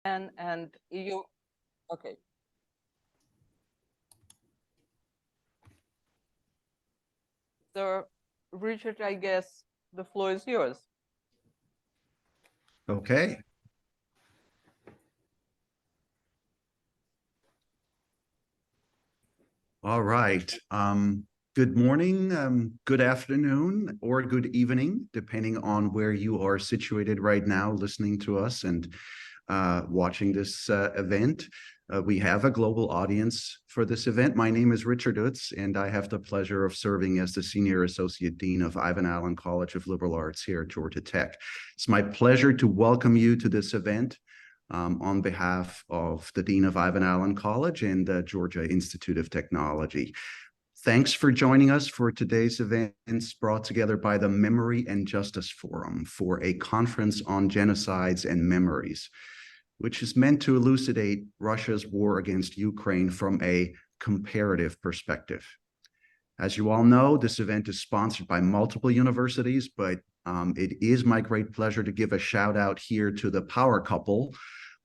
and you, okay. So, Richard, I guess the floor is yours. Okay. All right. Good morning, good afternoon, or good evening, depending on where you are situated right now, listening to us and watching this event. We have a global audience for this event. My name is Richard Utz, and I have the pleasure of serving as the Senior Associate Dean of Ivan Allen College of Liberal Arts here at Georgia Tech. It's my pleasure to welcome you to this event on behalf of the Dean of Ivan Allen College and the Georgia Institute of Technology. Thanks for joining us for today's events brought together by the Memory and Justice Forum for a conference on genocides and memories, which is meant to elucidate Russia's war against Ukraine from a comparative perspective. As you all know, this event is sponsored by multiple universities, but it is my great pleasure to give a shout out here to the power couple,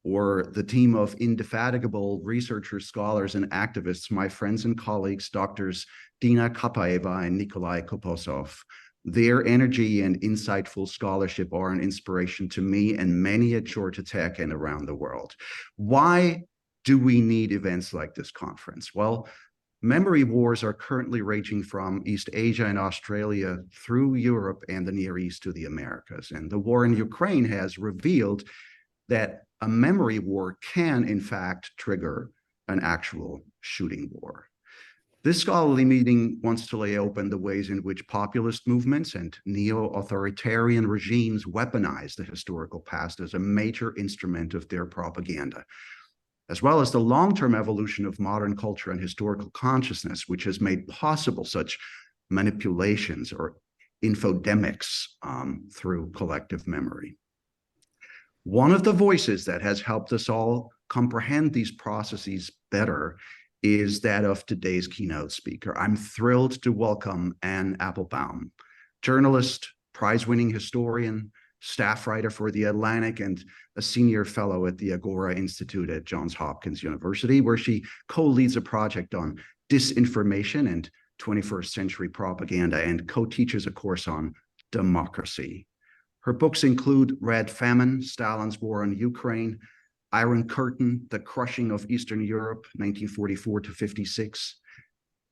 or the team of indefatigable researchers, scholars, and activists, my friends and colleagues, Doctors Dina Kapaeva and Nikolai Koposov. Their energy and insightful scholarship are an inspiration to me and many at Georgia Tech and around the world. Why do we need events like this conference? Well, memory wars are currently raging from East Asia and Australia through Europe and the Near East to the Americas. And the war in Ukraine has revealed that a memory war can, in fact, trigger an actual shooting war. This scholarly meeting wants to lay open the ways in which populist movements and neo-authoritarian regimes weaponize the historical past as a major instrument of their propaganda, as well as the long-term evolution of modern culture and historical consciousness, which has made possible such manipulations or infodemics through collective memory. One of the voices that has helped us all comprehend these processes better is that of today's keynote speaker. I'm thrilled to welcome Anne Applebaum, journalist, prize-winning historian, staff writer for The Atlantic, and a senior fellow at the Agora Institute at Johns Hopkins University, where she co-leads a project on disinformation and 21st century propaganda and co-teaches a course on democracy. Her books include Red Famine, Stalin's War on Ukraine, Iron Curtain, The Crushing of Eastern Europe, 1944 to 56,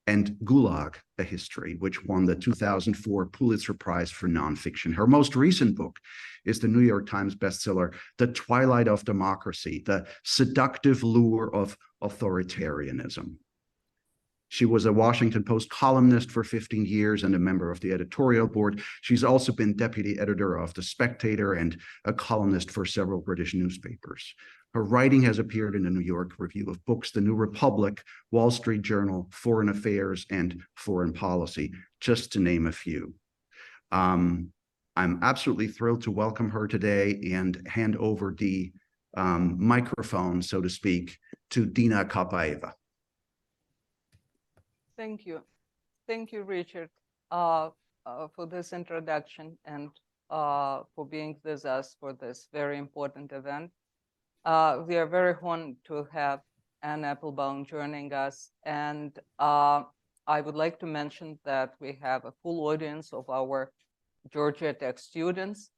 and Gulag, A History, which won the 2004 Pulitzer Prize for nonfiction. Her most recent book is the New York Times bestseller, The Twilight of Democracy, The Seductive Lure of Authoritarianism. She was a Washington Post columnist for 15 years and a member of the editorial board. She's also been deputy editor of The Spectator and a columnist for several British newspapers. Her writing has appeared in the New York Review of Books, The New Republic, Wall Street Journal, Foreign Affairs, and Foreign Policy, just to name a few. I'm absolutely thrilled to welcome her today and hand over the microphone, so to speak, to Dina Kapaeva. Thank you. Thank you, Richard, for this introduction and for being with us for this very important event. We are very honored to have Anne Applebaum joining us. And I would like to mention that we have a full audience of our Georgia Tech students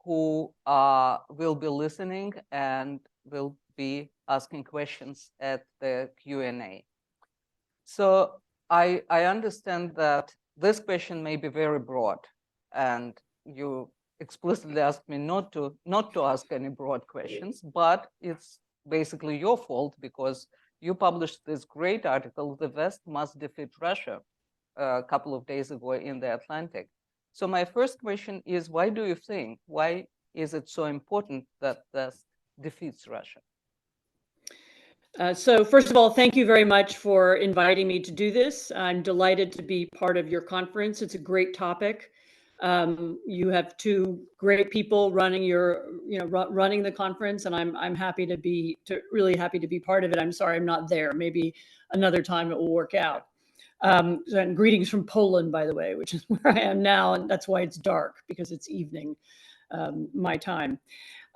who will be listening and will be asking questions at the Q&A. So I understand that this question may be very broad, and you explicitly asked me not to ask any broad questions, but it's basically your fault because you published this great article, "The West Must Defeat Russia," a couple of days ago in the Atlantic. So my first question is, why is it so important that the West defeats Russia? So first of all, thank you very much for inviting me to do this. I'm delighted to be part of your conference. It's a great topic. You have two great people running running the conference, and I'm really happy to be part of it. I'm sorry I'm not there. Maybe another time it will work out. And greetings from Poland, by the way, which is where I am now, and that's why it's dark, because it's evening, my time.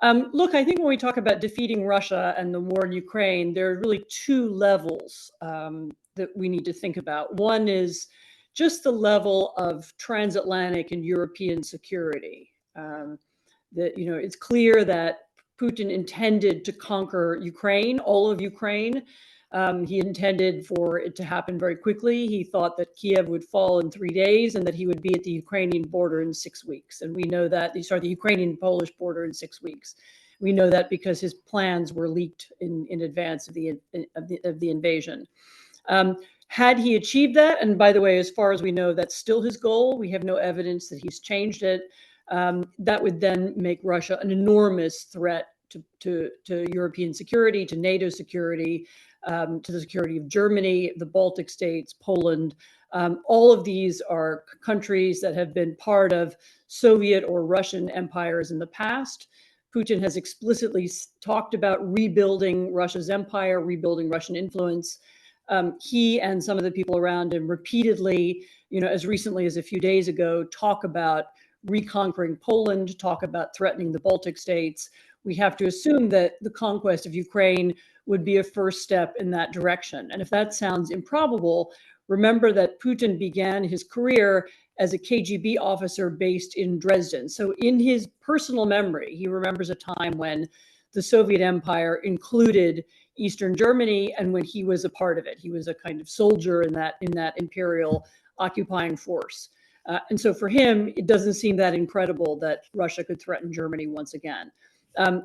Look, I think when we talk about defeating Russia and the war in Ukraine, there are really two levels that we need to think about. One is just the level of transatlantic and European security. That, you know, it's clear that Putin intended to conquer Ukraine, all of Ukraine. He intended for it to happen very quickly. He thought that Kiev would fall in 3 days and that he would be at the Ukrainian border in 6 weeks. And we know that, the Ukrainian-Polish border in 6 weeks. We know that because his plans were leaked in advance of the invasion. Had he achieved that, and by the way, as far as we know, that's still his goal. We have no evidence that he's changed it. That would then make Russia an enormous threat to European security, to NATO security, to the security of Germany, the Baltic states, Poland. All of these are countries that have been part of Soviet or Russian empires in the past. Putin has explicitly talked about rebuilding Russia's empire, rebuilding Russian influence. He and some of the people around him repeatedly, you know, as recently as a few days ago, talk about reconquering Poland, talk about threatening the Baltic states. We have to assume that the conquest of Ukraine would be a first step in that direction. And if that sounds improbable, remember that Putin began his career as a KGB officer based in Dresden. So in his personal memory, he remembers a time when the Soviet Empire included Eastern Germany and when he was a part of it. He was a kind of soldier in that imperial occupying force. And so for him, it doesn't seem that incredible that Russia could threaten Germany once again.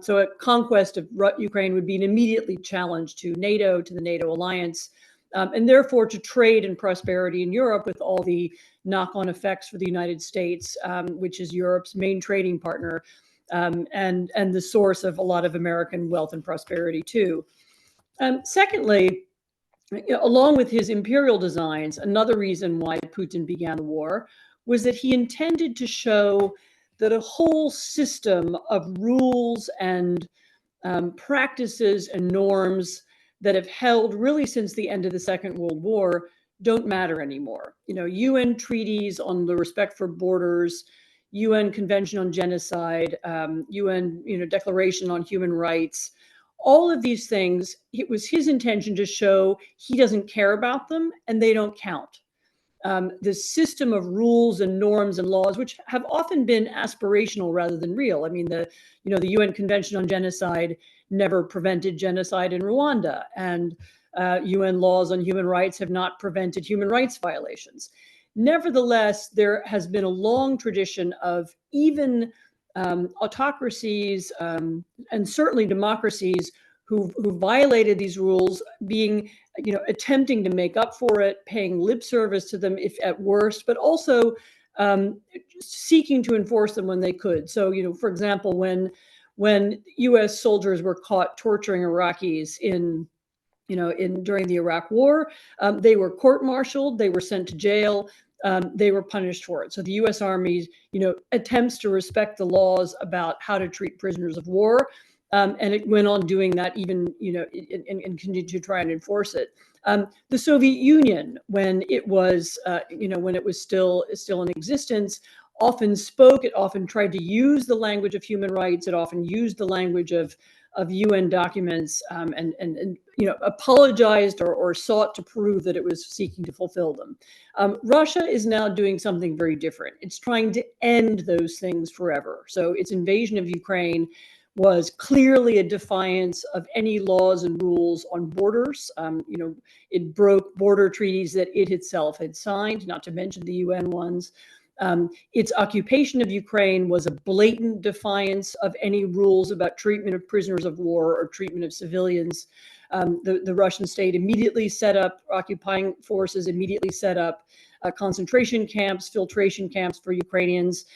So a conquest of Ukraine would be an immediately challenge to NATO, to the NATO alliance, and therefore to trade and prosperity in Europe with all the knock-on effects for the United States, which is Europe's main trading partner, and the source of a lot of American wealth and prosperity too. Secondly, along with his imperial designs, another reason why Putin began the war was that he intended to show that a whole system of rules and practices and norms that have held really since the end of the Second World War don't matter anymore. You know, UN treaties on the respect for borders, UN Convention on Genocide, UN, Declaration on Human Rights, all of these things, it was his intention to show he doesn't care about them and they don't count. The system of rules and norms and laws, which have often been aspirational rather than real. I mean, the UN Convention on Genocide never prevented genocide in Rwanda, and UN laws on human rights have not prevented human rights violations. Nevertheless, there has been a long tradition of even autocracies and certainly democracies who violated these rules being, attempting to make up for it, paying lip service to them if at worst, but also seeking to enforce them when they could. So, for example, when U.S. soldiers were caught torturing Iraqis during the Iraq War, they were court-martialed, they were sent to jail, they were punished for it. So the U.S. Army, attempts to respect the laws about how to treat prisoners of war, and it went on doing that even, and continued to try and enforce it. The Soviet Union, when it was, still in existence, often spoke. It often tried to use the language of human rights. It often used the language of UN documents, and apologized or sought to prove that it was seeking to fulfill them. Russia is now doing something very different. It's trying to end those things forever. So its invasion of Ukraine was clearly a defiance of any laws and rules on borders. It broke border treaties that it itself had signed, not to mention the UN ones. Its occupation of Ukraine was a blatant defiance of any rules about treatment of prisoners of war or treatment of civilians. The Russian state immediately set up, occupying forces immediately set up concentration camps, filtration camps for Ukrainians.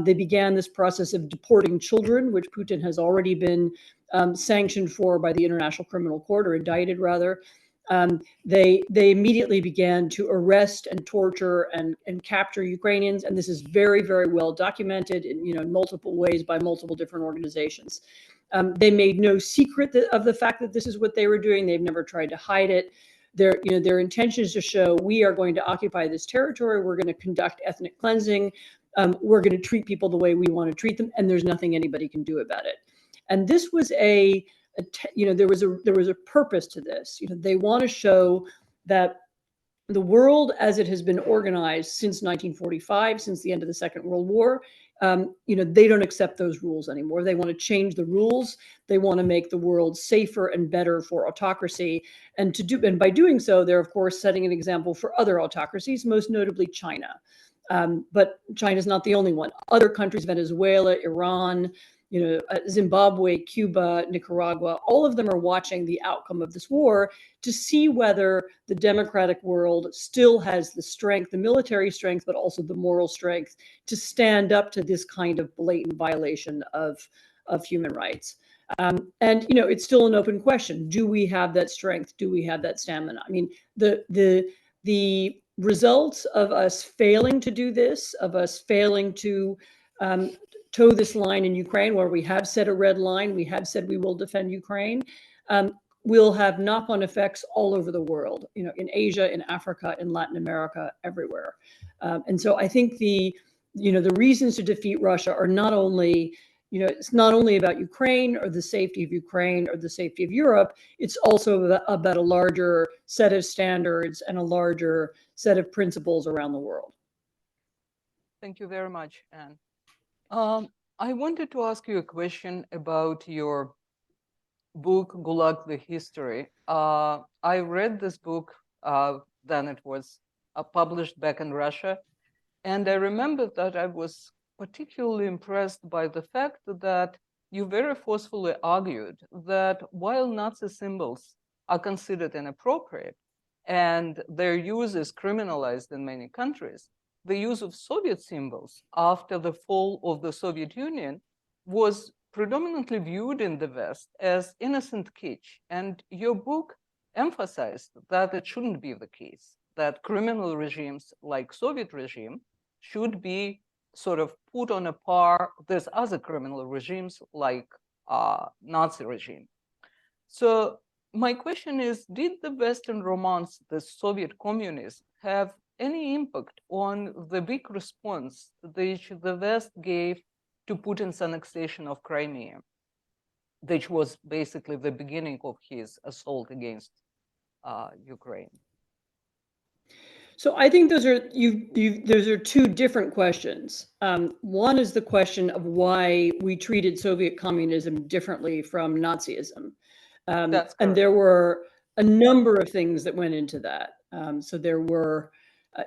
They began this process of deporting children, which Putin has already been sanctioned for by the International Criminal Court, or indicted rather. They immediately began to arrest and torture and capture Ukrainians, and this is very, very well documented in multiple ways by multiple different organizations. They made no secret of the fact that this is what they were doing. They've never tried to hide it. Their intention is to show, we are going to occupy this territory. We're going to conduct ethnic cleansing. We're going to treat people the way we want to treat them, and there's nothing anybody can do about it. And this was there was a purpose to this. They want to show that the world as it has been organized since 1945, since the end of the Second World War, they don't accept those rules anymore. They want to change the rules. They want to make the world safer and better for autocracy. And by doing so, they're of course setting an example for other autocracies, most notably China. But China's not the only one. Other countries, Venezuela, Iran, Zimbabwe, Cuba, Nicaragua, all of them are watching the outcome of this war to see whether the democratic world still has the strength, the military strength, but also the moral strength to stand up to this kind of blatant violation of human rights. And it's still an open question. Do we have that strength? Do we have that stamina? I mean, the results of us failing to do this, of us failing to toe this line in Ukraine, where we have set a red line, we have said we will defend Ukraine, will have knock-on effects all over the world, in Asia, in Africa, in Latin America, everywhere. And so I think the reasons to defeat Russia are not only, it's not only about Ukraine or the safety of Ukraine or the safety of Europe, it's also about a larger set of standards and a larger set of principles around the world. Thank you very much, Anne. I wanted to ask you a question about your book, Gulag, the History. I read this book, then it was published back in Russia. And I remember that I was particularly impressed by the fact that you very forcefully argued that while Nazi symbols are considered inappropriate and their use is criminalized in many countries, the use of Soviet symbols after the fall of the Soviet Union was predominantly viewed in the West as innocent kitsch. And your book emphasized that it shouldn't be the case, that criminal regimes like Soviet regime should be sort of put on a par with other criminal regimes like Nazi regime. So my question is, did the Western romance, the Soviet communism, have any impact on the big response which the West gave to Putin's annexation of Crimea, which was basically the beginning of his assault against Ukraine? So I think those are two different questions. One is the question of why we treated Soviet communism differently from Nazism. That's correct. And there were a number of things that went into that. So there were,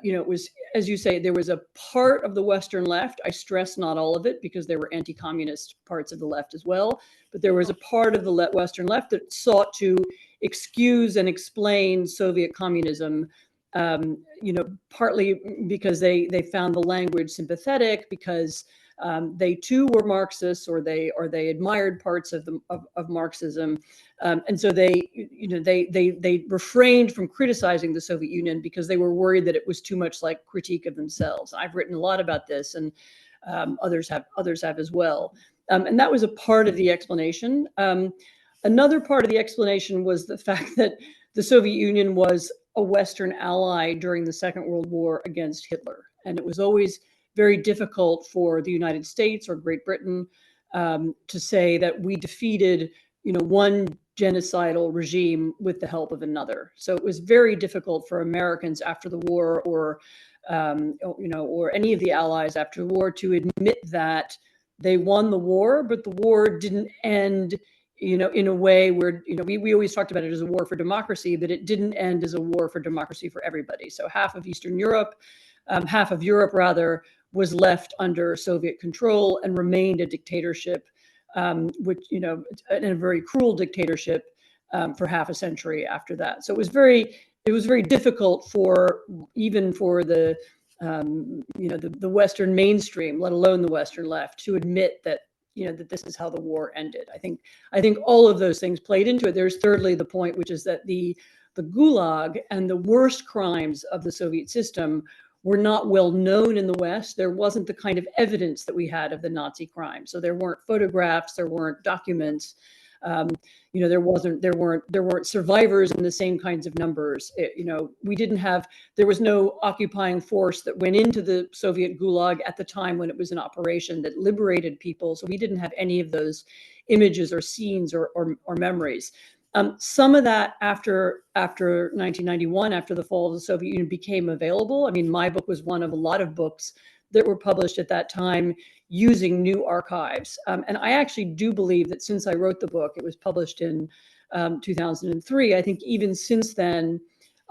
it was, as you say, there was a part of the Western left. I stress not all of it because there were anti-communist parts of the left as well. But there was a part of the Western left that sought to excuse and explain Soviet communism, partly because they found the language sympathetic, because they too were Marxists, or they admired parts of Marxism, and so they refrained from criticizing the Soviet Union because they were worried that it was too much like critique of themselves. I've written a lot about this, and others have as well, and that was a part of the explanation. Another part of the explanation was the fact that the Soviet Union was a Western ally during the Second World War against Hitler, and it was always very difficult for the United States or Great Britain to say that we defeated, one genocidal regime with the help of another. So it was very difficult for Americans after the war, or any of the allies after the war, to admit that they won the war, but the war didn't end, in a way where, we always talked about it as a war for democracy, but it didn't end as a war for democracy for everybody. So half of Eastern Europe, half of Europe rather, was left under Soviet control and remained a dictatorship, which, and a very cruel dictatorship for half a century after that. So it was very difficult even for the Western mainstream, let alone the Western left, to admit that, that this is how the war ended. I think all of those things played into it. There's thirdly the point, which is that the Gulag and the worst crimes of the Soviet system were not well known in the West. There wasn't the kind of evidence that we had of the Nazi crime. So there weren't photographs, there weren't documents. There weren't survivors in the same kinds of numbers. There was no occupying force that went into the Soviet Gulag at the time when it was in operation that liberated people. So we didn't have any of those images or scenes or memories. Some of that after 1991, after the fall of the Soviet Union, became available. I mean, my book was one of a lot of books that were published at that time using new archives. And I actually do believe that since I wrote the book, it was published in 2003, I think even since then,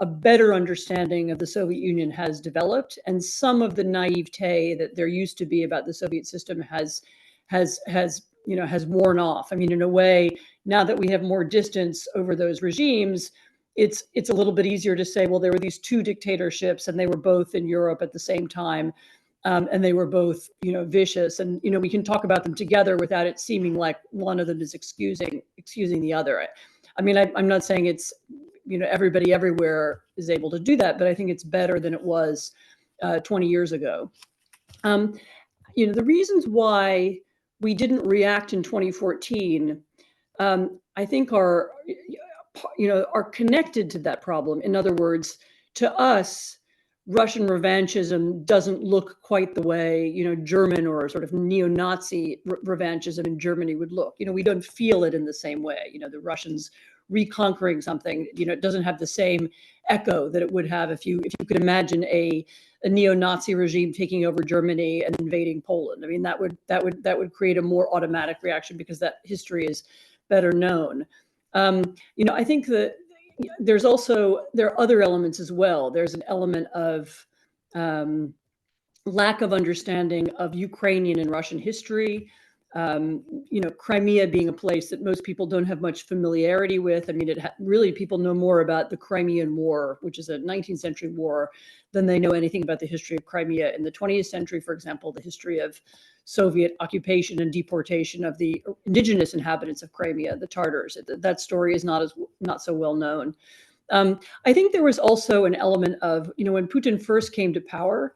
a better understanding of the Soviet Union has developed, and some of the naivete that there used to be about the Soviet system has worn off. I mean, in a way, now that we have more distance over those regimes, it's a little bit easier to say, well, there were these two dictatorships and they were both in Europe at the same time. And they were both, vicious, and we can talk about them together without it seeming like one of them is excusing the other. I mean, I'm not saying it's, everybody everywhere is able to do that, but I think it's better than it was 20 years ago. The reasons why we didn't react in 2014, I think are connected to that problem. In other words, to us, Russian revanchism doesn't look quite the way, German or sort of neo-Nazi revanchism in Germany would look. We don't feel it in the same way. The Russians reconquering something, it doesn't have the same echo that it would have if you could imagine a neo-Nazi regime taking over Germany and invading Poland. I mean, that would create a more automatic reaction because that history is better known. I think that there are other elements as well. There's an element of lack of understanding of Ukrainian and Russian history. Crimea being a place that most people don't have much familiarity with. I mean, really people know more about the Crimean War, which is a 19th century war, than they know anything about the history of Crimea in the 20th century. For example, the history of Soviet occupation and deportation of the indigenous inhabitants of Crimea, the Tatars. That story is not so well known. I think there was also an element of, when Putin first came to power,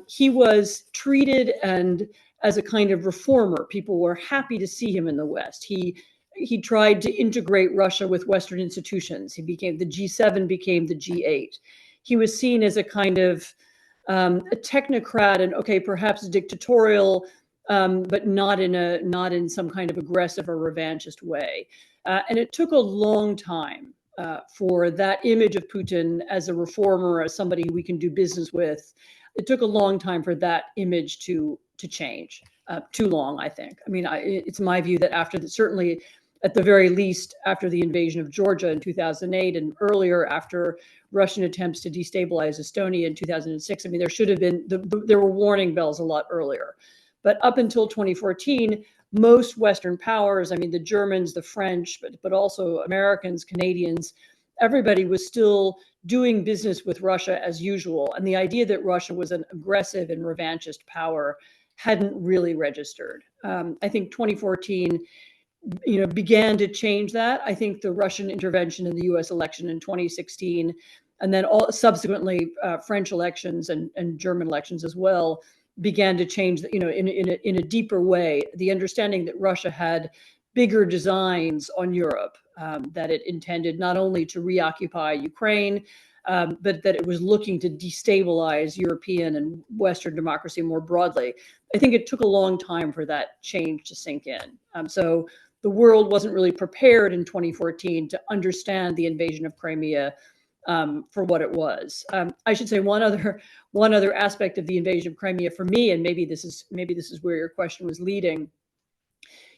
he was treated as a kind of reformer. People were happy to see him in the West. He tried to integrate Russia with Western institutions. The G7 became the G8. He was seen as a kind of a technocrat and perhaps dictatorial, but not in some kind of aggressive or revanchist way. And it took a long time for that image of Putin as a reformer, as somebody we can do business with. It took a long time for that image to change. Too long, I think. I mean, it's my view that certainly at the very least, after the invasion of Georgia in 2008 and earlier after Russian attempts to destabilize Estonia in 2006, I mean, there were warning bells a lot earlier. But up until 2014, most Western powers, I mean, the Germans, the French, but also Americans, Canadians, everybody was still doing business with Russia as usual. And the idea that Russia was an aggressive and revanchist power hadn't really registered. I think 2014, began to change that. I think the Russian intervention in the U.S. election in 2016, and then subsequently French elections and German elections as well, began to change, in a deeper way, the understanding that Russia had bigger designs on Europe, that it intended not only to reoccupy Ukraine, but that it was looking to destabilize European and Western democracy more broadly. I think it took a long time for that change to sink in. So the world wasn't really prepared in 2014 to understand the invasion of Crimea for what it was. I should say one other aspect of the invasion of Crimea for me, and maybe this is where your question was leading.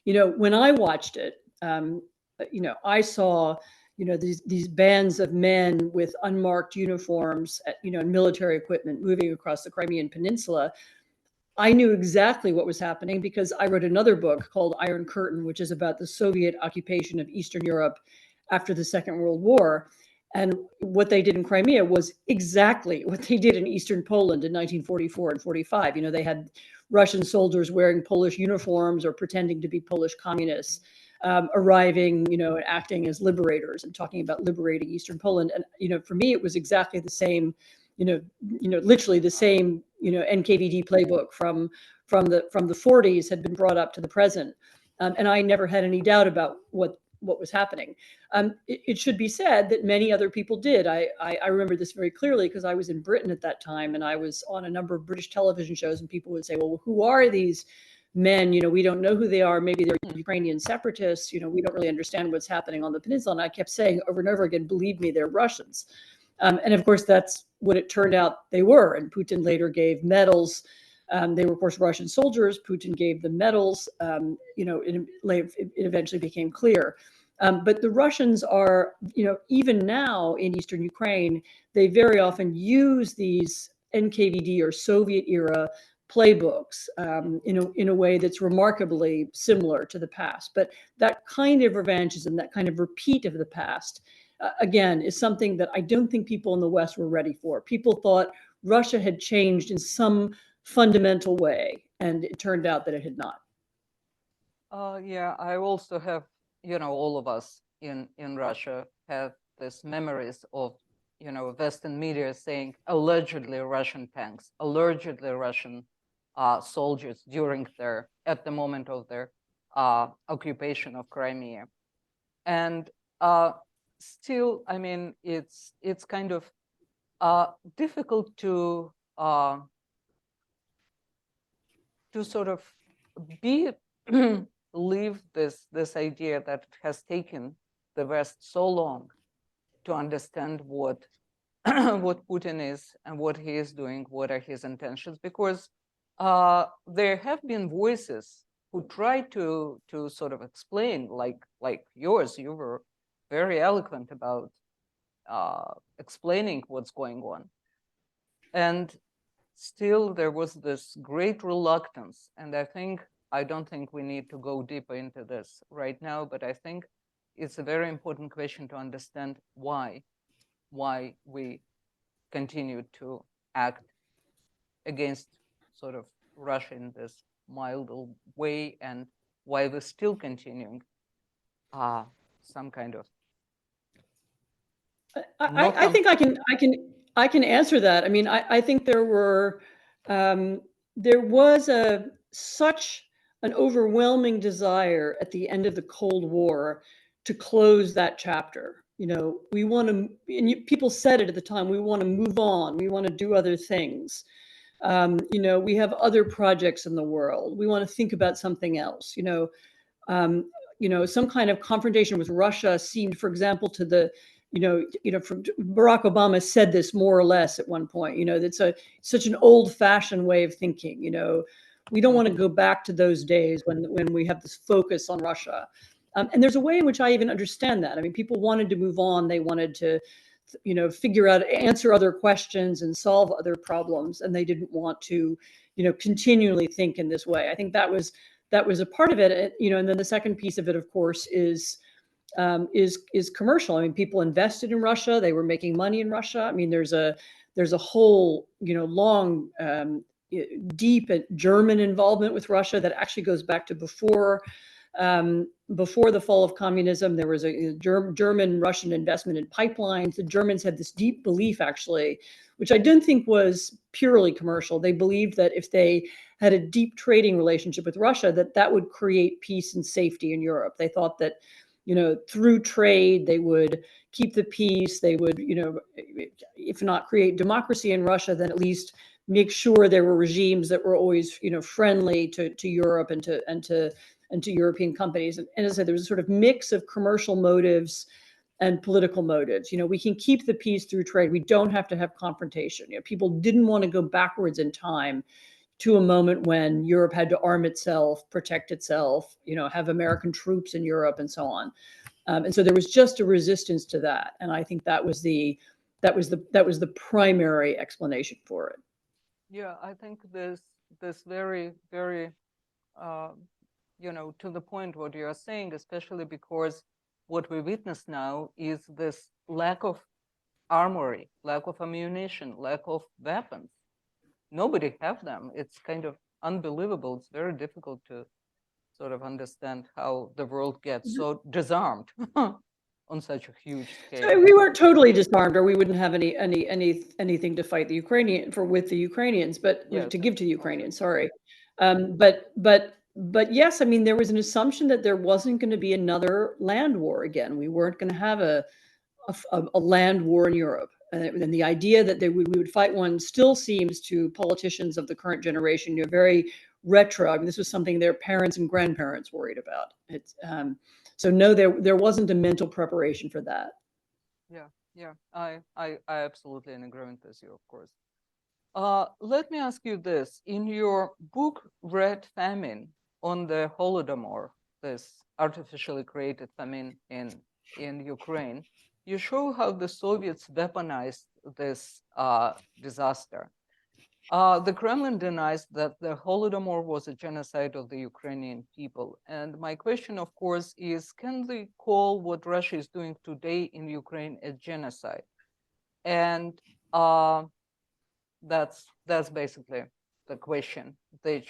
When I watched it, I saw these bands of men with unmarked uniforms, and military equipment moving across the Crimean Peninsula. I knew exactly what was happening because I wrote another book called Iron Curtain, which is about the Soviet occupation of Eastern Europe after the Second World War. And what they did in Crimea was exactly what they did in Eastern Poland in 1944 and 45. They had Russian soldiers wearing Polish uniforms or pretending to be Polish communists, arriving, and acting as liberators and talking about liberating Eastern Poland. And, for me, it was exactly the same, literally the same, NKVD playbook from the 40s had been brought up to the present. And I never had any doubt about what was happening. It should be said that many other people did. I remember this very clearly because I was in Britain at that time, and I was on a number of British television shows, and people would say, well, who are these men? We don't know who they are. Maybe they're Ukrainian separatists. We don't really understand what's happening on the peninsula. And I kept saying over and over again, believe me, they're Russians. And of course, that's what it turned out they were. And Putin later gave medals. They were, of course, Russian soldiers. Putin gave them medals. It eventually became clear. But the Russians are, even now in Eastern Ukraine, they very often use these NKVD or Soviet era playbooks in a way that's remarkably similar to the past. But that kind of revanchism, that kind of repeat of the past, again, is something that I don't think people in the West were ready for. People thought Russia had changed in some fundamental way, and it turned out that it had not. Yeah, I also have, all of us in Russia have these memories of, Western media saying allegedly Russian tanks, allegedly Russian soldiers at the moment of their occupation of Crimea. And still, I mean, it's kind of difficult to sort of leave this idea that it has taken the West so long to understand what what Putin is and what he is doing, what are his intentions, because there have been voices who try to sort of explain, like yours. You were very eloquent about explaining what's going on, and still there was this great reluctance. And I don't think we need to go deeper into this right now, but I think it's a very important question to understand why we continue to act against sort of Russia in this mild way, and why we're still continuing some kind of. I think I can answer that. I mean, I think there was such an overwhelming desire at the end of the Cold War to close that chapter. We want to, and people said it at the time, we want to move on. We want to do other things. We have other projects in the world. We want to think about something else. Some kind of confrontation with Russia seemed, for example, to the from Barack Obama said this more or less at one point. That's such an old-fashioned way of thinking. We don't want to go back to those days when we have this focus on Russia. And there's a way in which I even understand that. I mean, people wanted to move on. They wanted to, figure out, answer other questions and solve other problems. And they didn't want to, continually think in this way. I think that was a part of it. And then the second piece of it, of course, is commercial. I mean, people invested in Russia. They were making money in Russia. I mean, there's a whole, long, deep German involvement with Russia that actually goes back to before the fall of communism. There was a German-Russian investment in pipelines. The Germans had this deep belief, actually, which I don't think was purely commercial. They believed that if they had a deep trading relationship with Russia, that would create peace and safety in Europe. They thought that, through trade, they would keep the peace. They would, if not create democracy in Russia, then at least make sure there were regimes that were always, friendly to Europe and to European companies. And as I said, there was a sort of mix of commercial motives and political motives. We can keep the peace through trade. We don't have to have confrontation. People didn't want to go backwards in time to a moment when Europe had to arm itself, protect itself, have American troops in Europe and so on. And so there was just a resistance to that. And I think that was the primary explanation for it. Yeah, I think this very, very, to the point what you are saying, especially because what we witness now is this lack of armory, lack of ammunition, lack of weapons. Nobody have them. It's kind of unbelievable. It's very difficult to sort of understand how the world gets so disarmed on such a huge scale. So we weren't totally disarmed, or we wouldn't have anything to fight with the Ukrainians, but Yes, to give to the Ukrainians. Sorry, but but yes, I mean, there was an assumption that there wasn't going to be another land war again. We weren't going to have a land war in Europe. And the idea that we would fight one still seems to politicians of the current generation, very retro. I mean, this was something their parents and grandparents worried about. So no, there wasn't a mental preparation for that. Yeah, I absolutely in agreement with you, of course. Let me ask you this. In your book, Red Famine, on the Holodomor, this artificially created famine in Ukraine, you show how the Soviets weaponized this disaster. The Kremlin denies that the Holodomor was a genocide of the Ukrainian people. And my question, of course, is, can we call what Russia is doing today in Ukraine a genocide? And that's basically the question that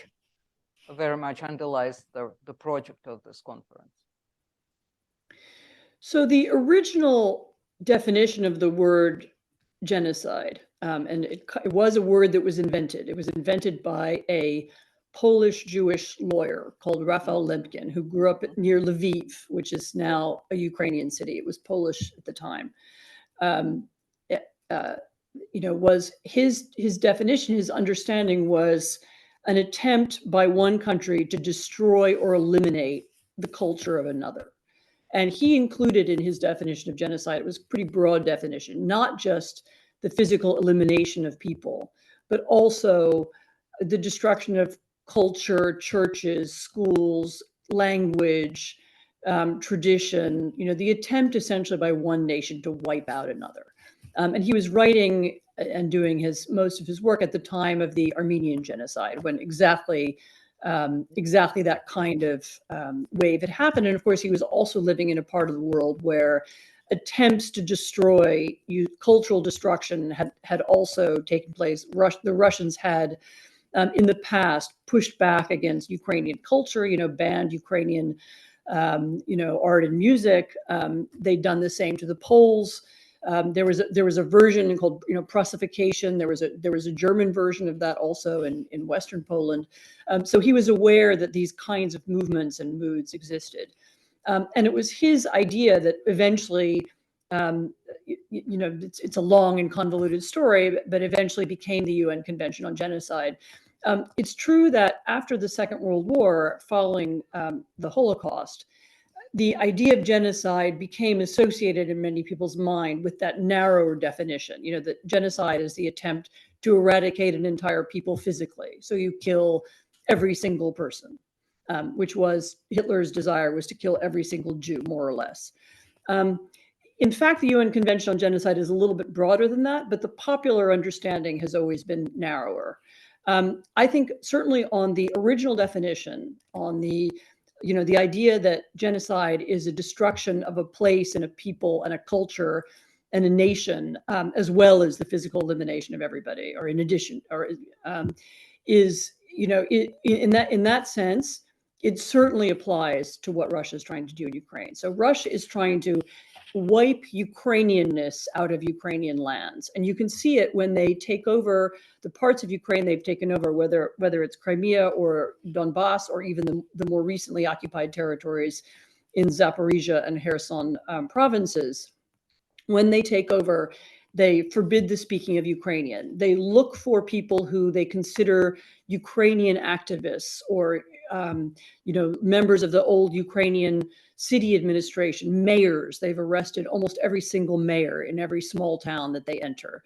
very much underlies the project of this conference. So the original definition of the word genocide, and it was a word that was invented. It was invented by a Polish Jewish lawyer called Raphael Lemkin, who grew up near Lviv, which is now a Ukrainian city. It was Polish at the time. Was his definition, his understanding was an attempt by one country to destroy or eliminate the culture of another. And he included in his definition of genocide, it was a pretty broad definition, not just the physical elimination of people, but also the destruction of culture, churches, schools, language, tradition, the attempt essentially by one nation to wipe out another. And he was writing and doing most of his work at the time of the Armenian genocide, when exactly that kind of wave had happened. And of course, he was also living in a part of the world where attempts to destroy cultural destruction had also taken place. The Russians had, in the past, pushed back against Ukrainian culture, banned Ukrainian, art and music. They'd done the same to the Poles. There was a version called Prussification. There was a German version of that also in Western Poland. So he was aware that these kinds of movements and moods existed, and it was his idea that eventually, it's a long and convoluted story, but eventually became the UN Convention on Genocide. It's true that after the Second World War, following the Holocaust, the idea of genocide became associated in many people's mind with that narrower definition, that genocide is the attempt to eradicate an entire people physically. So you kill every single person, which was Hitler's desire, was to kill every single Jew, more or less. In fact, the UN Convention on Genocide is a little bit broader than that, but the popular understanding has always been narrower. I think certainly on the original definition, on the idea that genocide is a destruction of a place and a people and a culture and a nation, as well as the physical elimination of everybody, or in addition, or in that sense, it certainly applies to what Russia is trying to do in Ukraine. So Russia is trying to wipe Ukrainianness out of Ukrainian lands. And you can see it when they take over the parts of Ukraine they've taken over, whether it's Crimea or Donbass, or even the more recently occupied territories in Zaporizhia and Kherson provinces. When they take over, they forbid the speaking of Ukrainian. They look for people who they consider Ukrainian activists or members of the old Ukrainian city administration, mayors. They've arrested almost every single mayor in every small town that they enter.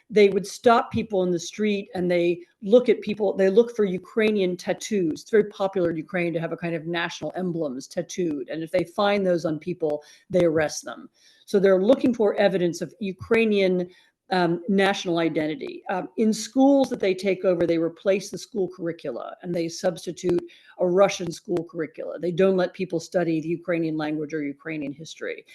They would stop people in the street and they look at people, they look for Ukrainian tattoos. It's very popular in Ukraine to have a kind of national emblems tattooed. And if they find those on people, they arrest them. So they're looking for evidence of Ukrainian national identity. In schools that they take over, they replace the school curricula and they substitute a Russian school curricula. They don't let people study the Ukrainian language or Ukrainian history.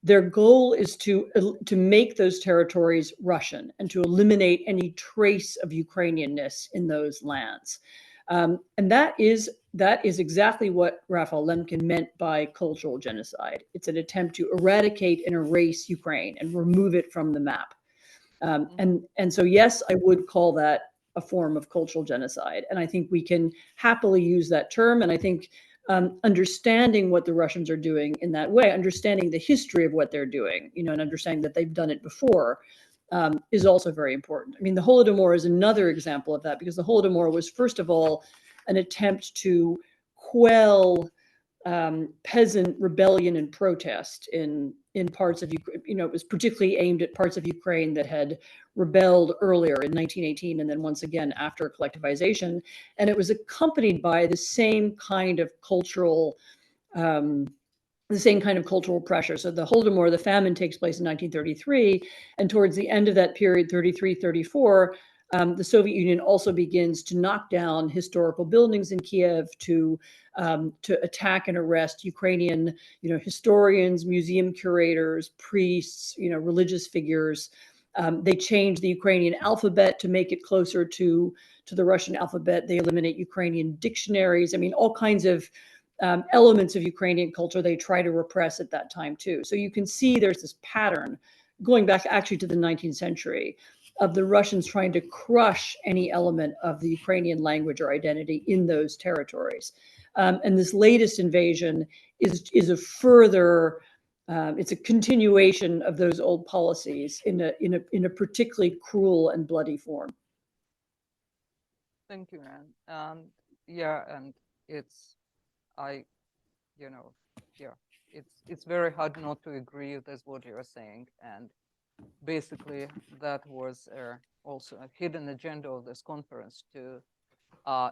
Their goal is to make those territories Russian and to eliminate any trace of Ukrainianness in those lands. And that is exactly what Raphael Lemkin meant by cultural genocide. It's an attempt to eradicate and erase Ukraine and remove it from the map. And so, yes, I would call that a form of cultural genocide. And I think we can happily use that term. And I think understanding what the Russians are doing in that way, understanding the history of what they're doing, and understanding that they've done it before, is also very important. I mean, the Holodomor is another example of that, because the Holodomor was, first of all, an attempt to quell peasant rebellion and protest in parts of Ukraine. It was particularly aimed at parts of Ukraine that had rebelled earlier in 1918, and then once again after collectivization. And it was accompanied by the same kind of cultural pressure. So the Holodomor, the famine, takes place in 1933, and towards the end of that period, 33, 34, the Soviet Union also begins to knock down historical buildings in Kiev, to attack and arrest Ukrainian, historians, museum curators, priests, religious figures. They change the Ukrainian alphabet to make it closer to the Russian alphabet. They eliminate Ukrainian dictionaries. I mean, all kinds of elements of Ukrainian culture they try to repress at that time too. So you can see there's this pattern going back actually to the 19th century of the Russians trying to crush any element of the Ukrainian language or identity in those territories. And this latest invasion is a further, it's a continuation of those old policies in a particularly cruel and bloody form. Thank you, Anne. Yeah, and it's it's very hard not to agree with what you're saying. And basically, that was also a hidden agenda of this conference, to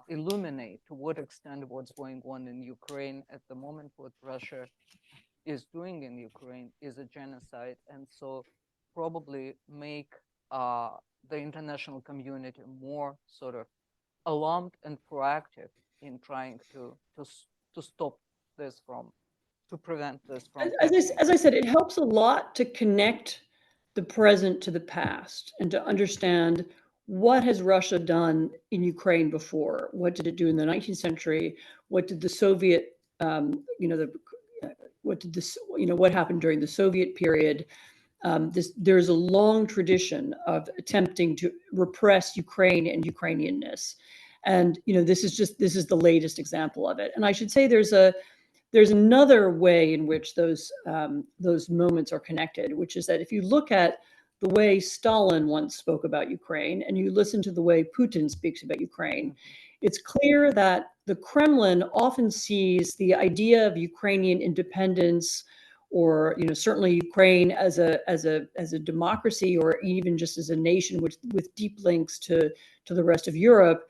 illuminate to what extent what's going on in Ukraine at the moment, what Russia is doing in Ukraine, is a genocide, and so probably make the international community more sort of alarmed and proactive in trying to stop this to prevent this from as I said, it helps a lot to connect the present to the past and to understand what has Russia done in Ukraine before. What did it do in the 19th century? What did the Soviet, what happened during the Soviet period? There's a long tradition of attempting to repress Ukraine and Ukrainianness. And, this is the latest example of it. And I should say there's another way in which those moments are connected, which is that if you look at the way Stalin once spoke about Ukraine, and you listen to the way Putin speaks about Ukraine, it's clear that the Kremlin often sees the idea of Ukrainian independence, or certainly Ukraine as a democracy, or even just as a nation with deep links to the rest of Europe.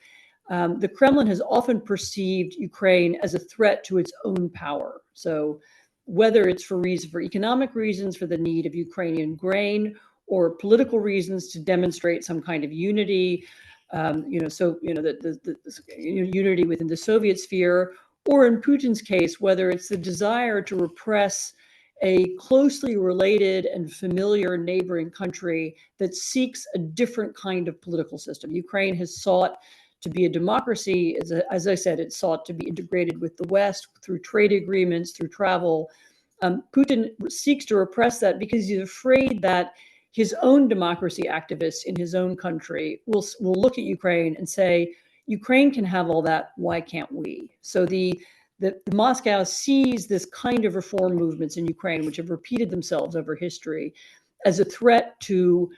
The Kremlin has often perceived Ukraine as a threat to its own power. So whether it's for economic reasons, for the need of Ukrainian grain, or political reasons to demonstrate some kind of unity, unity within the Soviet sphere, or in Putin's case, whether it's the desire to repress a closely related and familiar neighboring country that seeks a different kind of political system. Ukraine has sought to be a democracy. As I said, it sought to be integrated with the West through trade agreements, through travel. Putin seeks to repress that because he's afraid that his own democracy activists in his own country will look at Ukraine and say, Ukraine can have all that, why can't we? So the Moscow sees this kind of reform movements in Ukraine, which have repeated themselves over history, as a threat to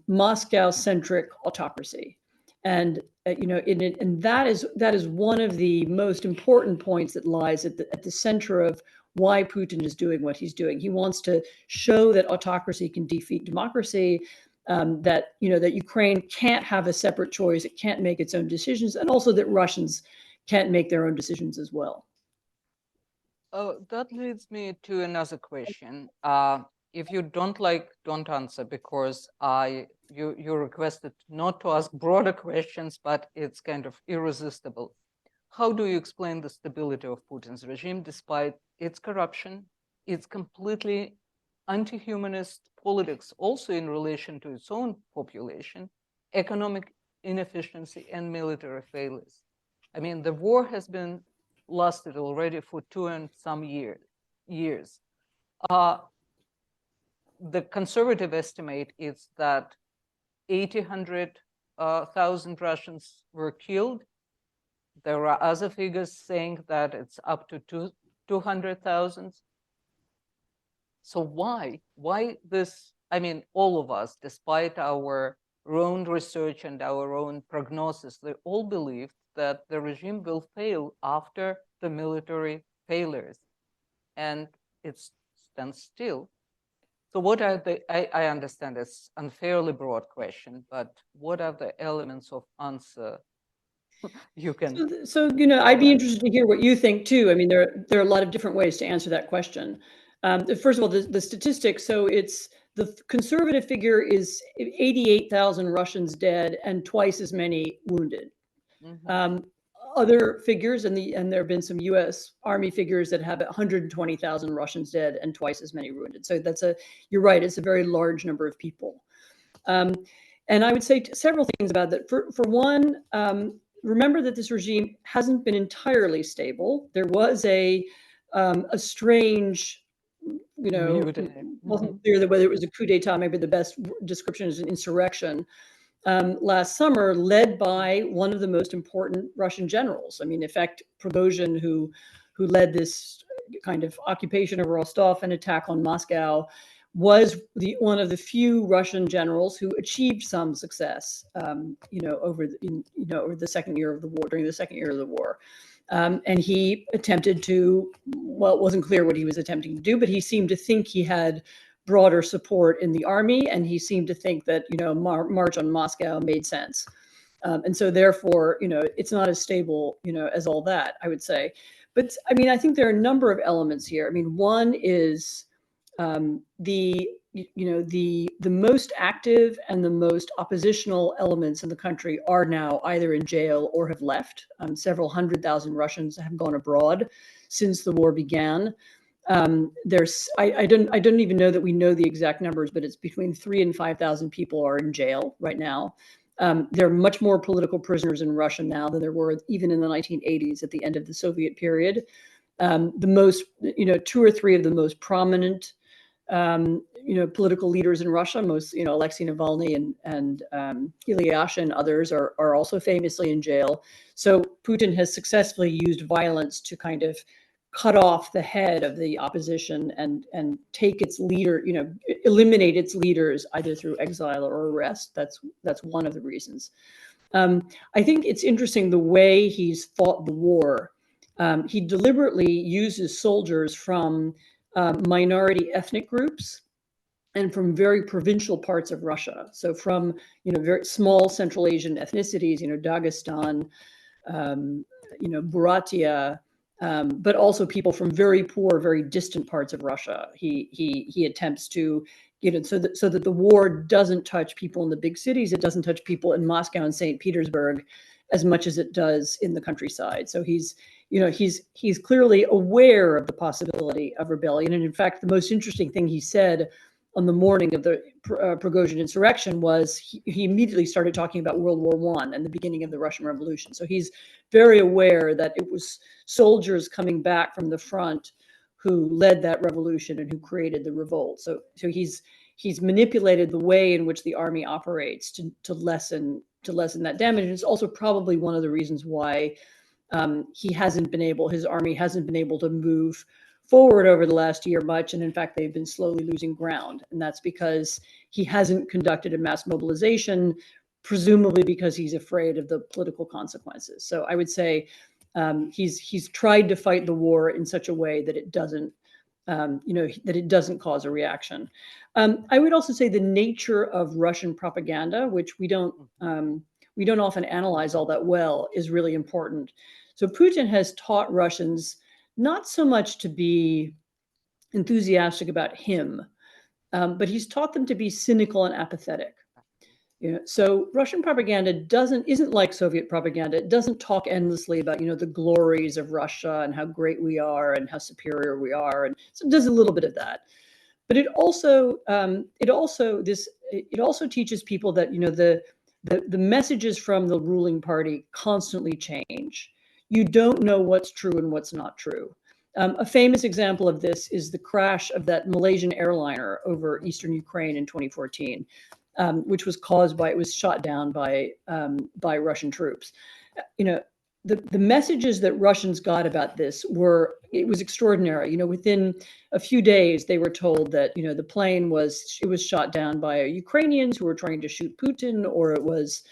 Moscow-centric autocracy. And and that is one of the most important points that lies at the center of why Putin is doing what he's doing. He wants to show that autocracy can defeat democracy, that Ukraine can't have a separate choice, it can't make its own decisions, and also that Russians can't make their own decisions as well. Oh, that leads me to another question. If you don't answer, because you requested not to ask broader questions, but it's kind of irresistible. How do you explain the stability of Putin's regime despite its corruption, its completely anti-humanist politics, also in relation to its own population, economic inefficiency, and military failures? I mean, the war has been lasted already for 2 and some years. The conservative estimate is that 1,800 100,000 Russians were killed. There are other figures saying that it's up to 200,000. So why this? I mean, all of us, despite our own research and our own prognosis, they all believed that the regime will fail after the military failures, and it stands still. So what are the, I understand it's an unfairly broad question, but what are the elements of answer you can? So, I'd be interested to hear what you think too. I mean, there are a lot of different ways to answer that question. First of all, the statistics. So it's the conservative figure is 88,000 Russians dead and twice as many wounded. Mhm. Other figures, and there have been some U.S. Army figures that have 120,000 Russians dead and twice as many wounded. So you're right, it's a very large number of people. And I would say several things about that. For one, remember that this regime hasn't been entirely stable. There was a strange, wasn't clear that whether it was a coup d'etat, maybe the best description is an insurrection, last summer, led by one of the most important Russian generals. I mean, in fact, Prigozhin, who led this kind of occupation of Rostov and attack on Moscow, was one of the few Russian generals who achieved some success, over the second year of the war, during the second year of the war. And he attempted to, well, it wasn't clear what he was attempting to do, but he seemed to think he had broader support in the army, and he seemed to think that, March on Moscow made sense. And so therefore, it's not as stable, as all that, I would say. But I mean, I think there are a number of elements here. I mean, one is the most active and the most oppositional elements in the country are now either in jail or have left. Several 100,000 Russians have gone abroad since the war began. I don't even know that we know the exact numbers, but it's between 3,000 and 5,000 people are in jail right now. There are much more political prisoners in Russia now than there were even in the 1980s at the end of the Soviet period. The most, 2 or 3 of the most prominent, political leaders in Russia, Alexei Navalny and Ilyashin and others are also famously in jail. So Putin has successfully used violence to kind of cut off the head of the opposition and take its leader, eliminate its leaders either through exile or arrest. That's one of the reasons. I think it's interesting the way he's fought the war. He deliberately uses soldiers from minority ethnic groups and from very provincial parts of Russia. So from, very small Central Asian ethnicities, Dagestan, Buryatia, but also people from very poor, very distant parts of Russia. He attempts to, so that the war doesn't touch people in the big cities. It doesn't touch people in Moscow and St. Petersburg as much as it does in the countryside. So he's clearly aware of the possibility of rebellion. And in fact, the most interesting thing he said on the morning of the Prigozhin insurrection was he immediately started talking about World War I and the beginning of the Russian Revolution. So he's very aware that it was soldiers coming back from the front who led that revolution and who created the revolt. So he's manipulated the way in which the army operates to lessen that damage. And it's also probably one of the reasons why his army hasn't been able to move forward over the last year much. And in fact, they've been slowly losing ground. And that's because he hasn't conducted a mass mobilization, presumably because he's afraid of the political consequences. So I would say he's tried to fight the war in such a way that it doesn't, that it doesn't cause a reaction. I would also say the nature of Russian propaganda, which we don't often analyze all that well, is really important. So Putin has taught Russians not so much to be enthusiastic about him, but he's taught them to be cynical and apathetic. So Russian propaganda isn't like Soviet propaganda. It doesn't talk endlessly about, the glories of Russia and how great we are and how superior we are. And so it does a little bit of that. But it also teaches people that, the messages from the ruling party constantly change. You don't know what's true and what's not true. A famous example of this is the crash of that Malaysian airliner over eastern Ukraine in 2014. which was caused by, it was shot down by Russian troops. The messages that Russians got about this it was extraordinary. Within a few days, they were told that, the plane was shot down by Ukrainians who were trying to shoot Putin, or it was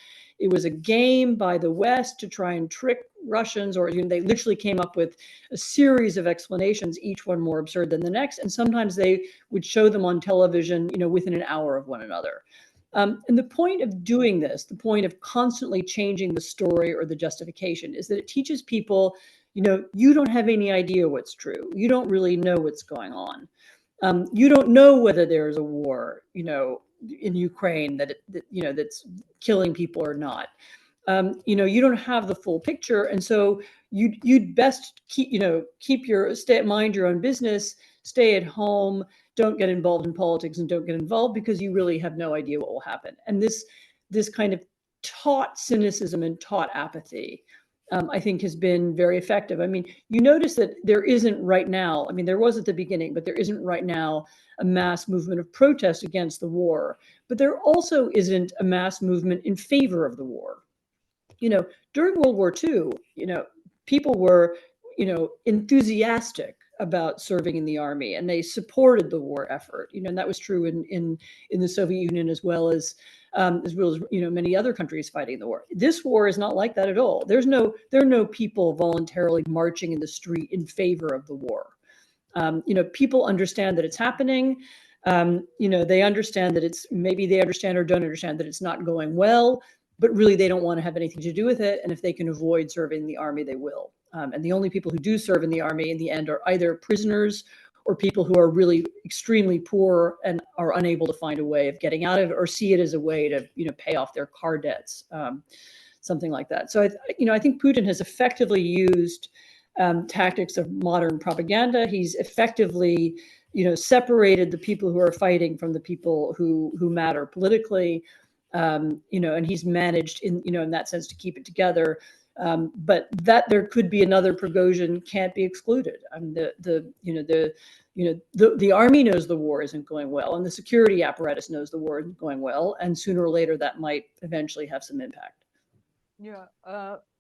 a game by the West to try and trick Russians, or they literally came up with a series of explanations, each one more absurd than the next. And sometimes they would show them on television, within an hour of one another. And the point of doing this, the point of constantly changing the story or the justification, is that it teaches people, you don't have any idea what's true. You don't really know what's going on. You don't know whether there's a war, in Ukraine that's killing people or not. You don't have the full picture, and so you'd best mind your own business, stay at home, don't get involved in politics, and don't get involved because you really have no idea what will happen. And this kind of taught cynicism and taught apathy, I think, has been very effective. I mean, you notice that there isn't right now, there was at the beginning, but there isn't right now a mass movement of protest against the war. But there also isn't a mass movement in favor of the war. During World War II, people were, enthusiastic about serving in the army, and they supported the war effort. And that was true in the Soviet Union as well as many other countries fighting the war. This war is not like that at all. There are no people voluntarily marching in the street in favor of the war. People understand that it's happening. They understand that they understand or don't understand that it's not going well, but really they don't want to have anything to do with it. And if they can avoid serving in the army, they will. And the only people who do serve in the army in the end are either prisoners or people who are really extremely poor and are unable to find a way of getting out of it, or see it as a way to, pay off their car debts, something like that. So, I think Putin has effectively used tactics of modern propaganda. He's effectively, separated the people who are fighting from the people who matter politically. And he's managed in that sense to keep it together. But that there could be another Prigozhin can't be excluded. The army knows the war isn't going well, and the security apparatus knows the war isn't going well, and sooner or later that might eventually have some impact. Yeah,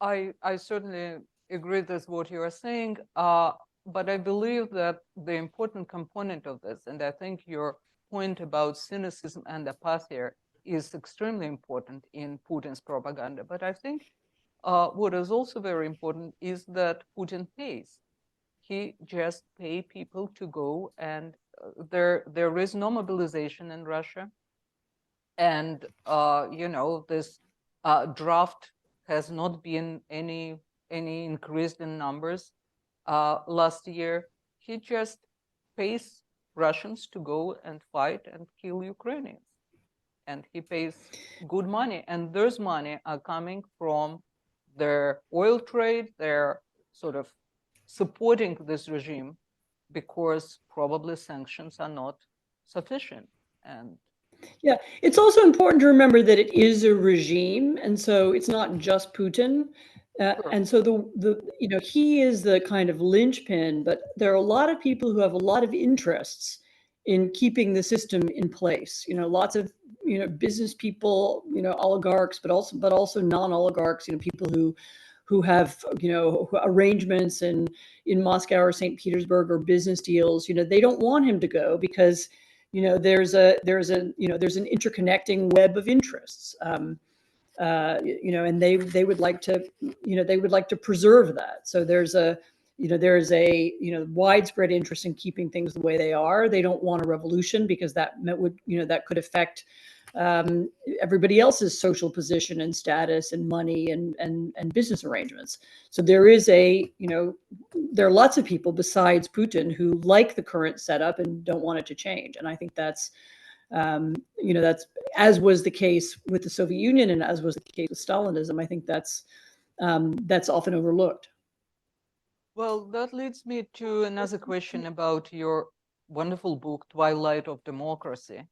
I certainly agree with what you are saying, but I believe that the important component of this, and I think your point about cynicism and apathy is extremely important in Putin's propaganda. But I think what is also very important is that Putin pays. He just pay people to go, and there is no mobilization in Russia. And this draft has not been any increased in numbers last year. He just pays Russians to go and fight and kill Ukrainians. And he pays good money. And those money are coming from their oil trade. They're sort of supporting this regime because probably sanctions are not sufficient. And yeah, it's also important to remember that it is a regime, and so it's not just Putin. Sure. And so he is the kind of linchpin, but there are a lot of people who have a lot of interests in keeping the system in place. Lots of business people, oligarchs, but also non-oligarchs. People who have arrangements in Moscow or St. Petersburg, or business deals. They don't want him to go because there's an interconnecting web of interests. And they would like to preserve that. So there's a widespread interest in keeping things the way they are. They don't want a revolution because that could affect everybody else's social position and status and money and business arrangements. So there are lots of people besides Putin who like the current setup and don't want it to change. And I think that's as was the case with the Soviet Union and as was the case with Stalinism. I think that's often overlooked. Well, that leads me to another question about your wonderful book, Twilight of Democracy.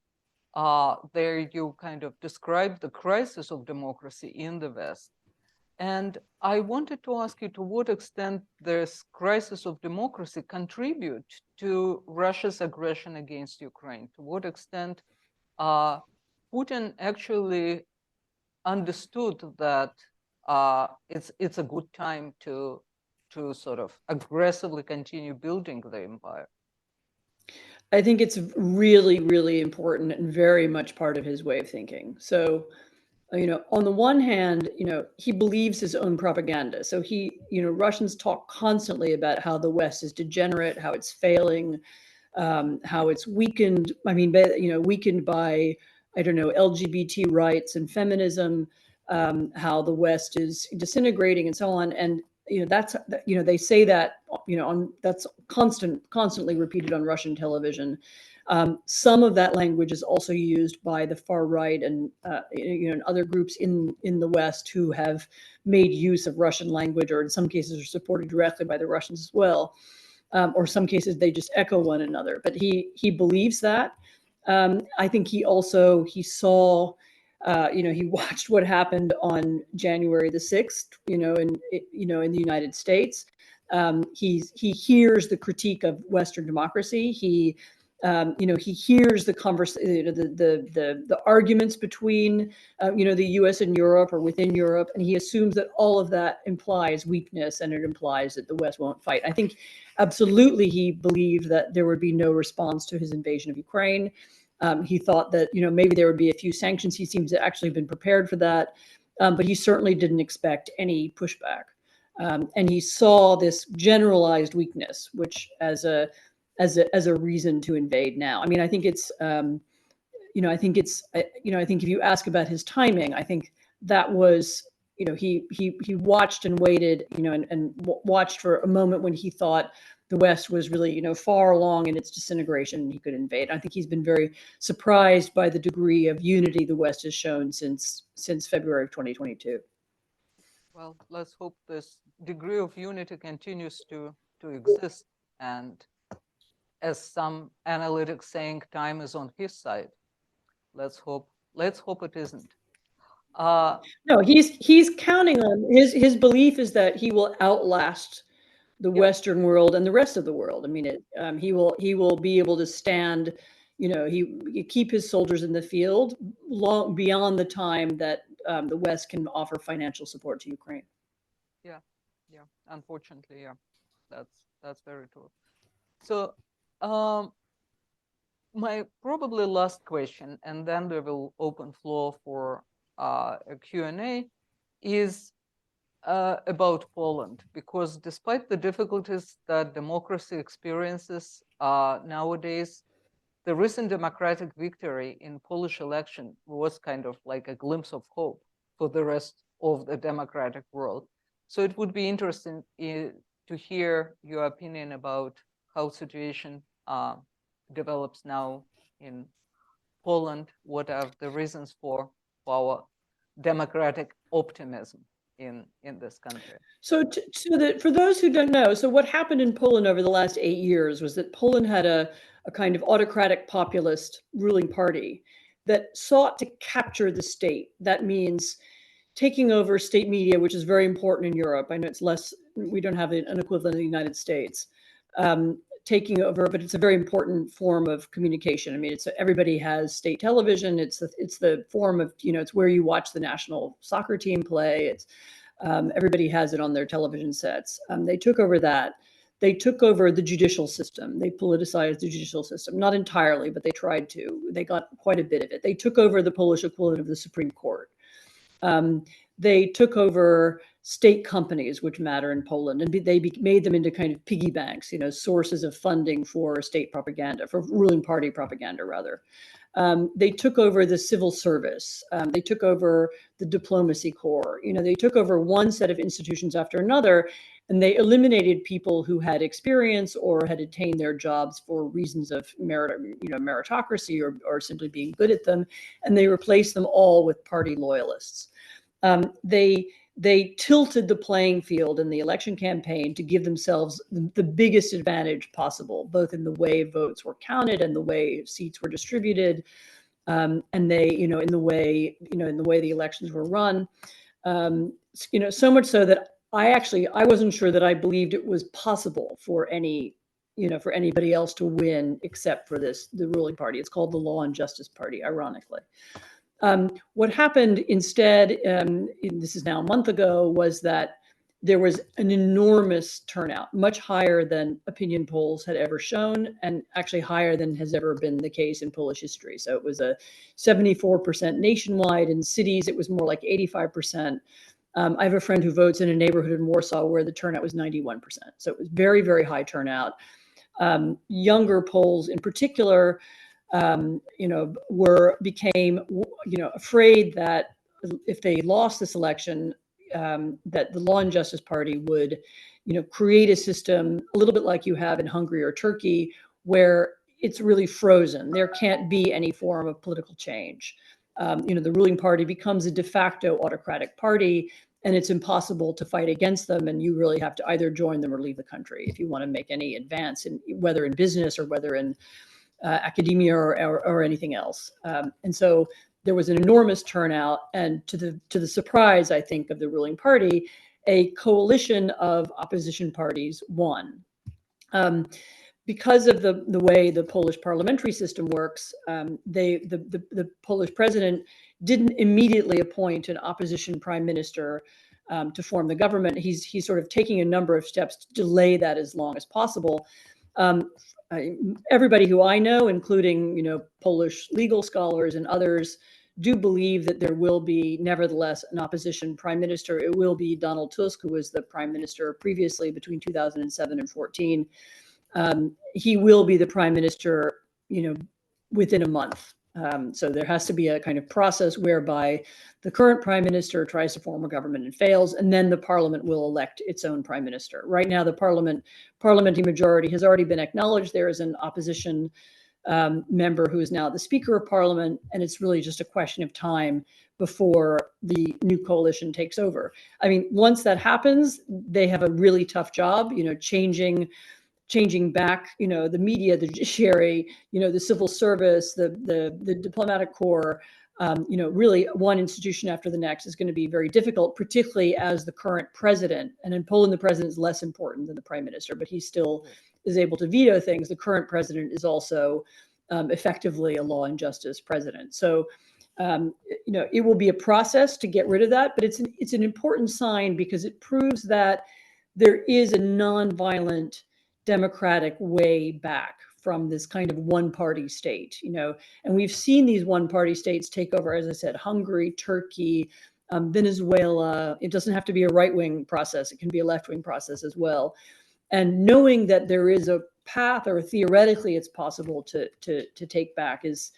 There you kind of describe the crisis of democracy in the West. And I wanted to ask you to what extent this crisis of democracy contribute to Russia's aggression against Ukraine? To what extent Putin actually understood that it's a good time to sort of aggressively continue building the empire? I think it's really, really important and very much part of his way of thinking. So, on the one hand, he believes his own propaganda. So Russians talk constantly about how the West is degenerate, how it's failing, how it's weakened. I mean, weakened by, I don't know, LGBT rights and feminism, how the West is disintegrating and so on. And that's they say that that's constantly repeated on Russian television. Some of that language is also used by the far right and and other groups in the West who have made use of Russian language, or in some cases are supported directly by the Russians as well. Or some cases they just echo one another. But he believes that. I think he saw. He watched what happened on January the 6th, in the United States. He hears the critique of Western democracy. He hears the the arguments between, the U.S. and Europe, or within Europe, and he assumes that all of that implies weakness, and it implies that the West won't fight. I think absolutely he believed that there would be no response to his invasion of Ukraine. He thought that maybe there would be a few sanctions. He seems to actually have been prepared for that, but he certainly didn't expect any pushback. And he saw this generalized weakness, which as a reason to invade now. I mean, I think it's I think if you ask about his timing, I think that was he watched and waited, and watched for a moment when he thought the West was really far along in its disintegration and he could invade. I think he's been very surprised by the degree of unity the West has shown since February of 2022. Well, let's hope this degree of unity continues to exist, and as some analytics saying, time is on his side. Let's hope it isn't. No, he's counting on his belief is that he will outlast the Western world and the rest of the world. I mean, he will be able to stand. He keep his soldiers in the field long beyond the time that the West can offer financial support to Ukraine. Yeah. Unfortunately, yeah, that's very true. So, my probably last question, and then we will open floor for a Q&A, is about Poland, because despite the difficulties that democracy experiences nowadays, the recent democratic victory in Polish election was kind of like a glimpse of hope for the rest of the democratic world. So it would be interesting to hear your opinion about how situation develops now in Poland. What are the reasons for our democratic optimism in this country? So, for those who don't know, so what happened in Poland over the last 8 years was that Poland had a kind of autocratic populist ruling party that sought to capture the state. That means taking over state media, which is very important in Europe. I know it's less, we don't have an equivalent in the United States. Taking over, but it's a very important form of communication. I mean, everybody has state television. It's the form of, it's where you watch the national soccer team play. It's everybody has it on their television sets. They took over that. They took over the judicial system. They politicized the judicial system, not entirely, but they tried to. They got quite a bit of it. They took over the Polish equivalent of the Supreme Court. They took over state companies, which matter in Poland, and they made them into kind of piggy banks, sources of funding for state propaganda, for ruling party propaganda, rather. They took over the civil service. They took over the diplomacy corps. They took over one set of institutions after another, and they eliminated people who had experience or had attained their jobs for reasons of meritocracy or simply being good at them, and they replaced them all with party loyalists. They tilted the playing field in the election campaign to give themselves the biggest advantage possible, both in the way votes were counted and the way seats were distributed, and they, in the way the elections were run. So much so that I wasn't sure that I believed it was possible for anybody else to win except for the ruling party. It's called the Law and Justice Party, ironically. What happened instead, this is now a month ago, was that there was an enormous turnout, much higher than opinion polls had ever shown, and actually higher than has ever been the case in Polish history. So it was a 74% nationwide. In cities, it was more like 85%. I have a friend who votes in a neighborhood in Warsaw where the turnout was 91%. So it was very, very high turnout. Younger Poles in particular, became, afraid that if they lost this election, that the Law and Justice Party would, create a system a little bit like you have in Hungary or Turkey, where it's really frozen. There can't be any form of political change. The ruling party becomes a de facto autocratic party, and it's impossible to fight against them. And you really have to either join them or leave the country if you want to make any advance, whether in business or whether in academia or anything else. And so there was an enormous turnout, and to the surprise, I think, of the ruling party, a coalition of opposition parties won. Because of the way the Polish parliamentary system works, the Polish president didn't immediately appoint an opposition prime minister to form the government. He's sort of taking a number of steps to delay that as long as possible. Everybody who I know, including Polish legal scholars and others, do believe that there will be nevertheless an opposition prime minister. It will be Donald Tusk, who was the prime minister previously between 2007 and 2014. He will be the prime minister, within a month. So there has to be a kind of process whereby the current prime minister tries to form a government and fails, and then the parliament will elect its own prime minister. Right now, the parliamentary majority has already been acknowledged. There is an opposition member who is now the Speaker of Parliament, and it's really just a question of time before the new coalition takes over. I mean, once that happens, they have a really tough job, changing back, the media, the judiciary, the civil service, the diplomatic corps, really one institution after the next is going to be very difficult, particularly as the current president. And in Poland, the president is less important than the prime minister, but he still is able to veto things. The current president is also effectively a law and justice president. So, it will be a process to get rid of that, but it's an important sign because it proves that there is a nonviolent democratic way back from this kind of one-party state, and we've seen these one-party states take over, as I said, Hungary, Turkey, Venezuela. It doesn't have to be a right-wing process. It can be a left-wing process as well. And knowing that there is a path, or theoretically it's possible to take back is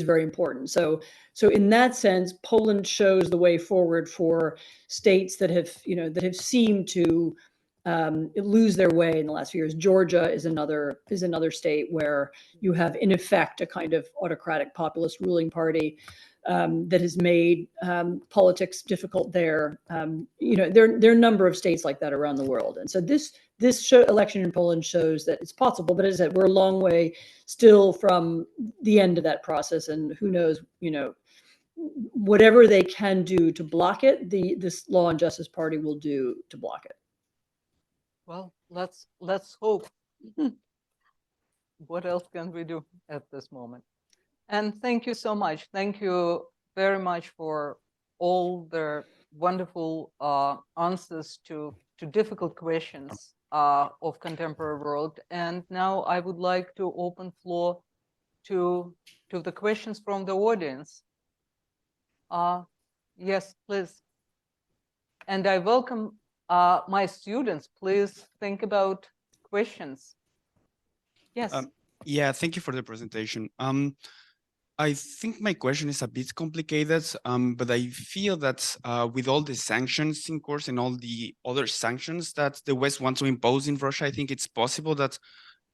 very important. So in that sense, Poland shows the way forward for states that have seemed to lose their way in the last few years. Georgia is another state where you have, in effect, a kind of autocratic populist ruling party that has made politics difficult there. There are a number of states like that around the world, and so this election in Poland shows that it's possible. But as I said, we're a long way still from the end of that process, and who knows, whatever they can do to block it, this Law and Justice Party will do to block it. Well, let's hope. What else can we do at this moment? And thank you so much. Thank you very much for all the wonderful answers to difficult questions of contemporary world. And now I would like to open floor to the questions from the audience. Yes, please. And I welcome my students. Please think about questions. Yes. Yeah, thank you for the presentation. I think my question is a bit complicated, but I feel that with all the sanctions in course and all the other sanctions that the West wants to impose in Russia, I think it's possible that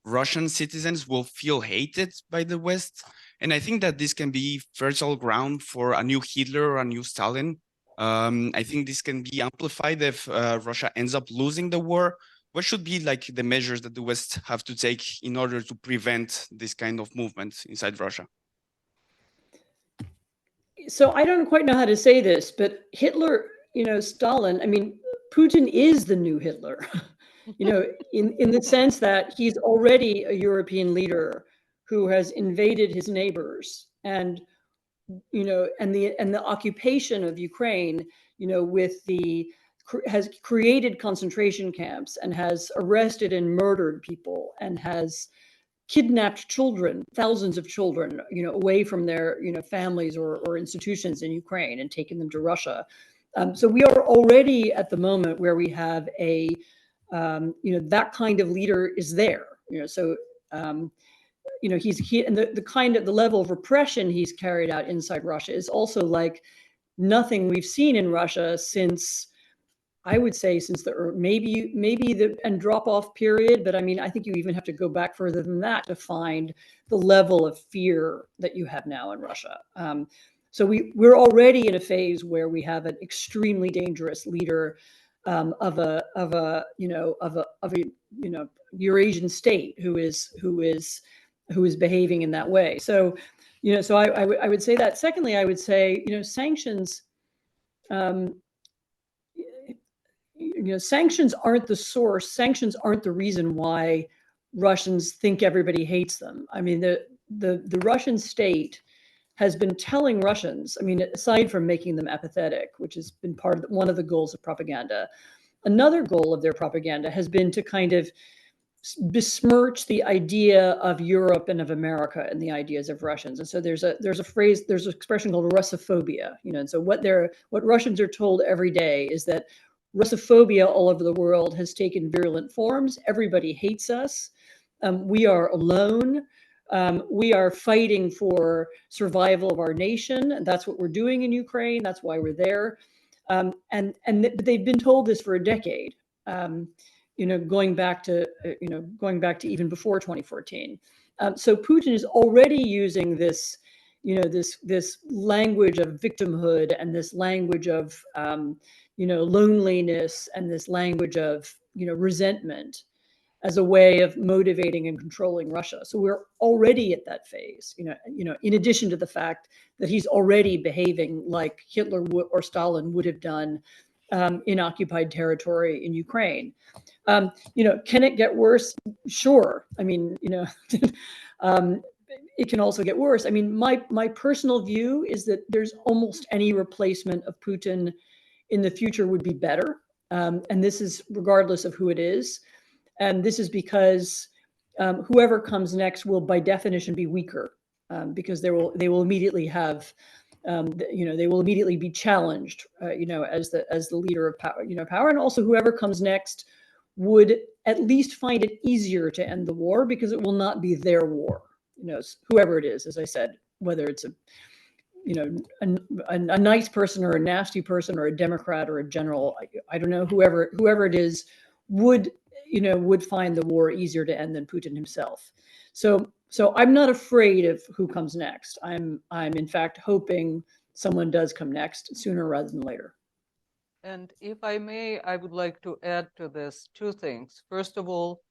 Russian citizens will feel hated by the West. And I think that this can be fertile ground for a new Hitler or a new Stalin. I think this can be amplified if Russia ends up losing the war. What should be like the measures that the West have to take in order to prevent this kind of movement inside Russia? So I don't quite know how to say this, but Hitler, Stalin, I mean, Putin is the new Hitler, in the sense that he's already a European leader who has invaded his neighbors, and and the occupation of Ukraine, with has created concentration camps and has arrested and murdered people and has kidnapped children, thousands of children, away from their, families or institutions in Ukraine and taken them to Russia. So we are already at the moment where we have that kind of leader is there. So and the level of repression he's carried out inside Russia is also like nothing we've seen in Russia since, I would say, since maybe the drop off period. But I mean, I think you even have to go back further than that to find the level of fear that you have now in Russia. So we're already in a phase where we have an extremely dangerous leader of a Eurasian state who is behaving in that way. So, so I would say that. Secondly, I would say, sanctions. Sanctions aren't the source. Sanctions aren't the reason why Russians think everybody hates them. I mean, the Russian state has been telling Russians, I mean, aside from making them apathetic, which has been one of the goals of propaganda, another goal of their propaganda has been to kind of besmirch the idea of Europe and of America and the ideas of Russians. And so there's an expression called Russophobia, and so what Russians are told every day is that Russophobia all over the world has taken virulent forms. Everybody hates us. We are alone. We are fighting for survival of our nation. And that's what we're doing in Ukraine. That's why we're there. But they've been told this for a decade. Going back to even before 2014. So Putin is already using this, this language of victimhood and this language of, loneliness and this language of, resentment as a way of motivating and controlling Russia. So we're already at that phase, in addition to the fact that he's already behaving like Hitler or Stalin would have done in occupied territory in Ukraine. Can it get worse? Sure. I mean, it can also get worse. I mean, my personal view is that there's almost any replacement of Putin in the future would be better. And this is regardless of who it is. And this is because whoever comes next will by definition be weaker because they will immediately have they will immediately be challenged, as the leader of power, and also whoever comes next would at least find it easier to end the war because it will not be their war. Whoever it is, as I said, whether it's a nice person or a nasty person or a Democrat or a general, I don't know, whoever it is would find the war easier to end than Putin himself. So I'm not afraid of who comes next. I'm in fact hoping someone does come next sooner rather than later. And if I may, I would like to add to this two things. First of all,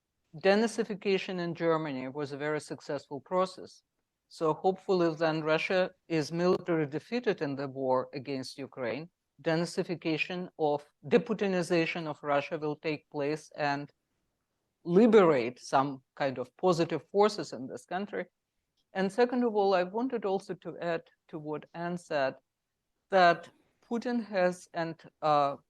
denazification in Germany was a very successful process. So hopefully then Russia is military defeated in the war against Ukraine. Denazification of deputinization of Russia will take place and liberate some kind of positive forces in this country. And second of all, I wanted also to add to what Anne said, that Putin has and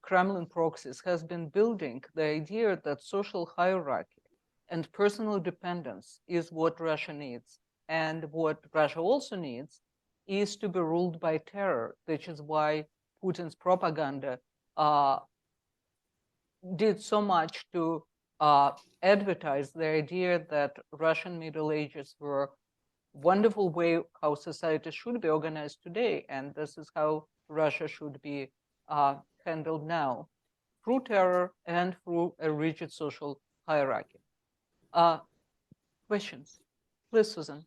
Kremlin proxies has been building the idea that social hierarchy and personal dependence is what Russia needs. And what Russia also needs is to be ruled by terror, which is why Putin's propaganda did so much to advertise the idea that Russian Middle Ages were a wonderful way how society should be organized today. And this is how Russia should be handled now, through terror and through a rigid social hierarchy. Questions? Please, Susan.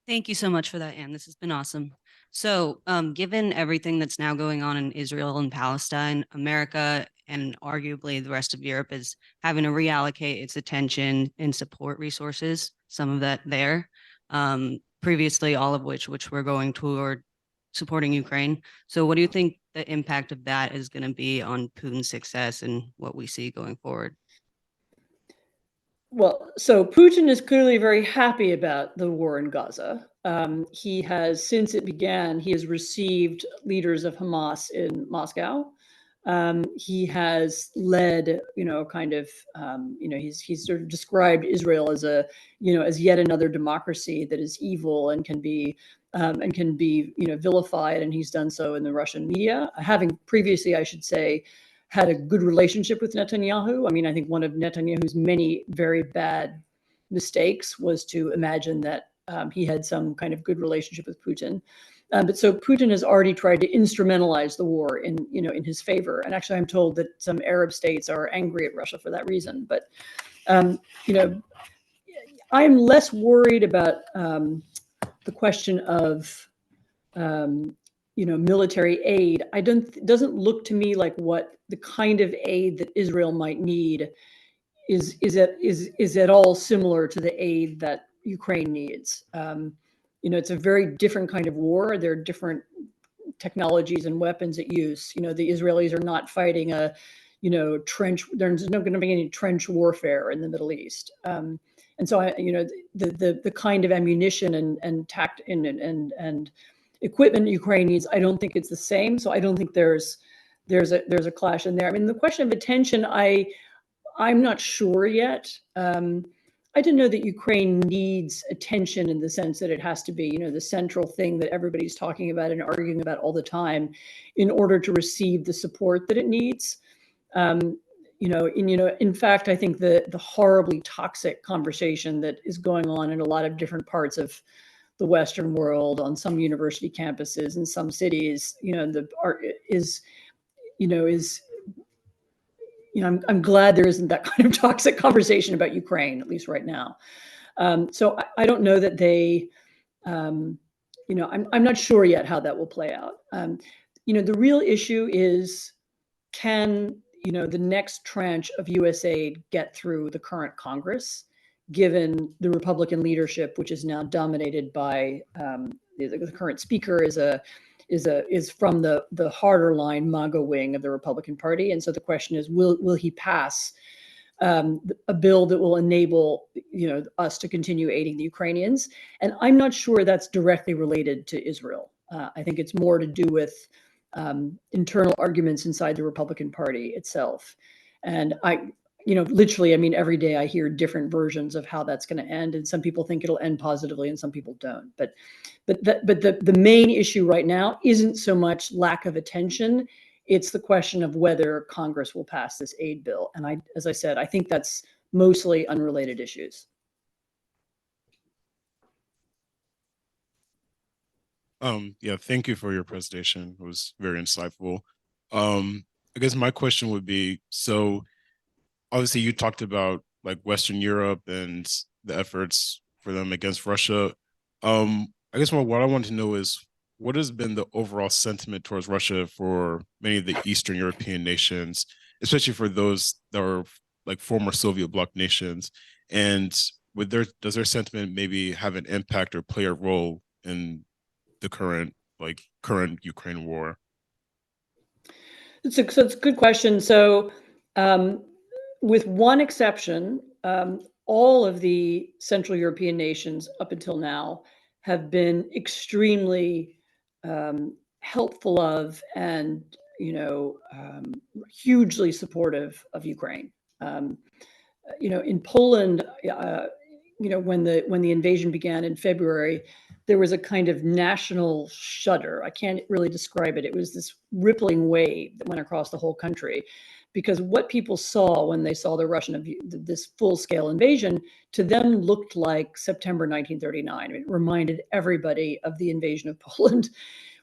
Thank you so much for that, Anne. This has been awesome. So given everything that's now going on in Israel and Palestine, America and arguably the rest of Europe is having to reallocate its attention and support resources, some of that there, previously all of which were going toward supporting Ukraine. So what do you think the impact of that is going to be on Putin's success and what we see going forward? Well, so Putin is clearly very happy about the war in Gaza. He has, since it began, he has received leaders of Hamas in Moscow. He has led, kind of, he's sort of described Israel as as yet another democracy that is evil and can be, vilified, and he's done so in the Russian media. Having previously, I should say, had a good relationship with Netanyahu. I mean, I think one of Netanyahu's many very bad mistakes was to imagine that he had some kind of good relationship with Putin. But so Putin has already tried to instrumentalize the war in his favor. And actually, I'm told that some Arab states are angry at Russia for that reason. But I'm less worried about the question of military aid. It doesn't look to me like what the kind of aid that Israel might need is at all similar to the aid that Ukraine needs. It's a very different kind of war. There are different technologies and weapons at use. The Israelis are not fighting a, trench. There's not going to be any trench warfare in the Middle East. And so, the kind of ammunition and tact and equipment Ukraine needs, I don't think it's the same. So I don't think there's a clash in there. I mean, the question of attention, I'm not sure yet. I don't know that Ukraine needs attention in the sense that it has to be, the central thing that everybody's talking about and arguing about all the time in order to receive the support that it needs. In fact, I think the horribly toxic conversation that is going on in a lot of different parts of the Western world, on some university campuses in some cities, I'm glad there isn't that kind of toxic conversation about Ukraine, at least right now. So I don't know that they, I'm not sure yet how that will play out. The real issue is, can, the next tranche of US aid get through the current Congress, given the Republican leadership, which is now dominated by the current speaker is from the harder line MAGA wing of the Republican Party. And so the question is, will he pass a bill that will enable us to continue aiding the Ukrainians? And I'm not sure that's directly related to Israel. I think it's more to do with internal arguments inside the Republican Party itself. And literally, I mean, every day I hear different versions of how that's going to end, and some people think it'll end positively, and some people don't. But the main issue right now isn't so much lack of attention; it's the question of whether Congress will pass this aid bill. And as I said, I think that's mostly unrelated issues. Yeah, thank you for your presentation. It was very insightful. I guess my question would be, so obviously you talked about like Western Europe and the efforts for them against Russia. I guess what I want to know is, what has been the overall sentiment towards Russia for many of the Eastern European nations, especially for those that are like former Soviet bloc nations? And does their sentiment maybe have an impact or play a role in the current Ukraine war? It's a good question. So, with one exception, all of the Central European nations up until now have been extremely helpful of and hugely supportive of Ukraine. In Poland, when the invasion began in February, there was a kind of national shudder. I can't really describe it. It was this rippling wave that went across the whole country, because what people saw when they saw this full-scale invasion, to them looked like September 1939. It reminded everybody of the invasion of Poland,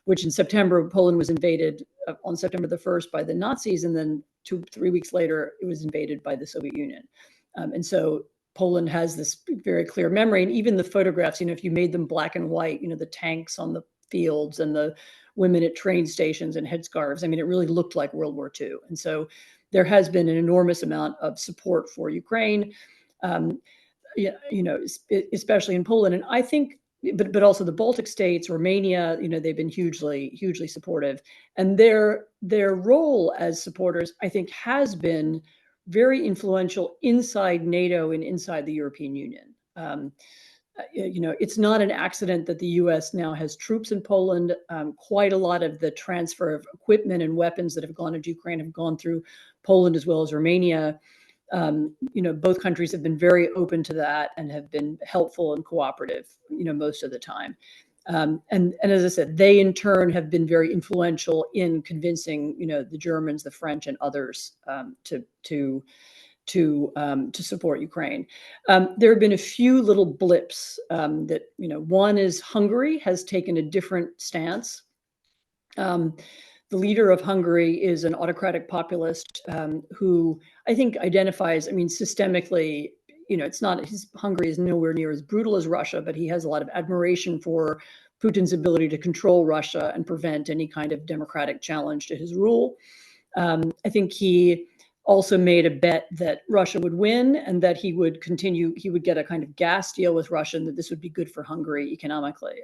which in September, Poland was invaded on September the 1st by the Nazis, and then 2-3 weeks later, it was invaded by the Soviet Union. And so Poland has this very clear memory, and even the photographs, if you made them black and white, the tanks on the fields and the women at train stations and headscarves, I mean, it really looked like World War II. And so there has been an enormous amount of support for Ukraine, especially in Poland. And I think, but also the Baltic states, Romania, they've been hugely supportive. And their role as supporters, I think, has been very influential inside NATO and inside the European Union. It's not an accident that the US now has troops in Poland. Quite a lot of the transfer of equipment and weapons that have gone into Ukraine have gone through Poland as well as Romania. Both countries have been very open to that and have been helpful and cooperative, most of the time. And as I said, they in turn have been very influential in convincing, the Germans, the French, and others to support Ukraine. There have been a few little blips that, one is Hungary has taken a different stance. The leader of Hungary is an autocratic populist who I think identifies, systemically, Hungary is nowhere near as brutal as Russia, but he has a lot of admiration for Putin's ability to control Russia and prevent any kind of democratic challenge to his rule. I think he also made a bet that Russia would win and that he would get a kind of gas deal with Russia and that this would be good for Hungary economically.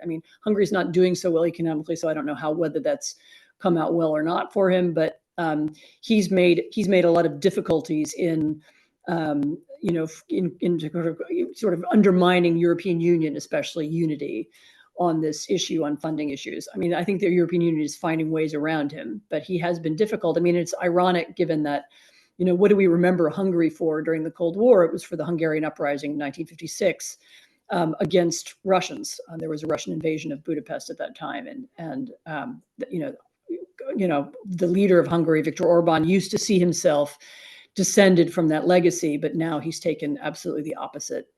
Hungary's not doing so well economically, so I don't know whether that's come out well or not for him, but he's made a lot of difficulties in sort of undermining European Union, especially unity on this issue, on funding issues. I think the European Union is finding ways around him, but he has been difficult. It's ironic given that, what do we remember Hungary for during the Cold War? It was for the Hungarian uprising in 1956 against Russians. There was a Russian invasion of Budapest at that time, and the leader of Hungary, Viktor Orban, used to see himself descended from that legacy, but now he's taken absolutely the opposite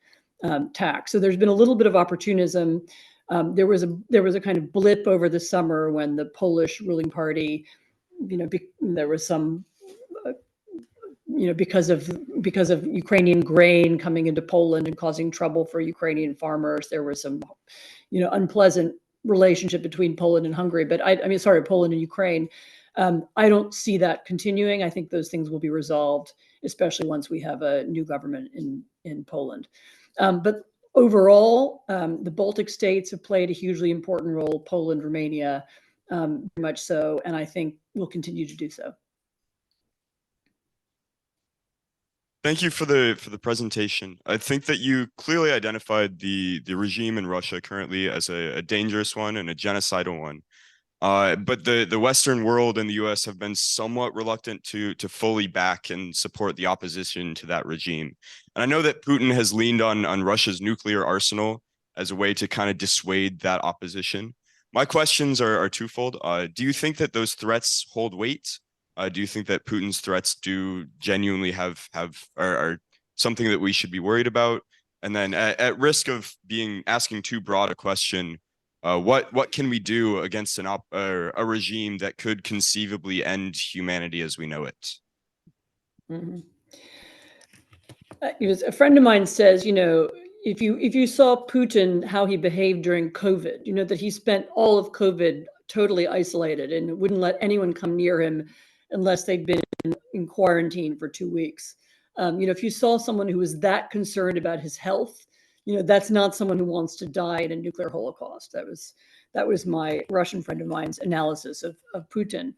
tack. So there's been a little bit of opportunism. There was a kind of blip over the summer when the Polish ruling party, there was some, because of Ukrainian grain coming into Poland and causing trouble for Ukrainian farmers, there was some, unpleasant relationship between Poland and Hungary, but Poland and Ukraine. I don't see that continuing. I think those things will be resolved, especially once we have a new government in Poland. But overall, the Baltic states have played a hugely important role, Poland, Romania, very much so, and I think will continue to do so. Thank you for the presentation. I think that you clearly identified the regime in Russia currently as a dangerous one and a genocidal one. But the Western world and the US have been somewhat reluctant to fully back and support the opposition to that regime. And I know that Putin has leaned on Russia's nuclear arsenal as a way to kind of dissuade that opposition. My questions are twofold. Do you think that those threats hold weight? Do you think that Putin's threats do genuinely are something that we should be worried about? And then at risk of asking too broad a question, what can we do against a regime that could conceivably end humanity as we know it? Mm-hmm. A friend of mine says, if you saw Putin, how he behaved during COVID, that he spent all of COVID totally isolated and wouldn't let anyone come near him unless they'd been in quarantine for 2 weeks. If you saw someone who was that concerned about his health, that's not someone who wants to die in a nuclear holocaust. That was my Russian friend of mine's analysis of Putin.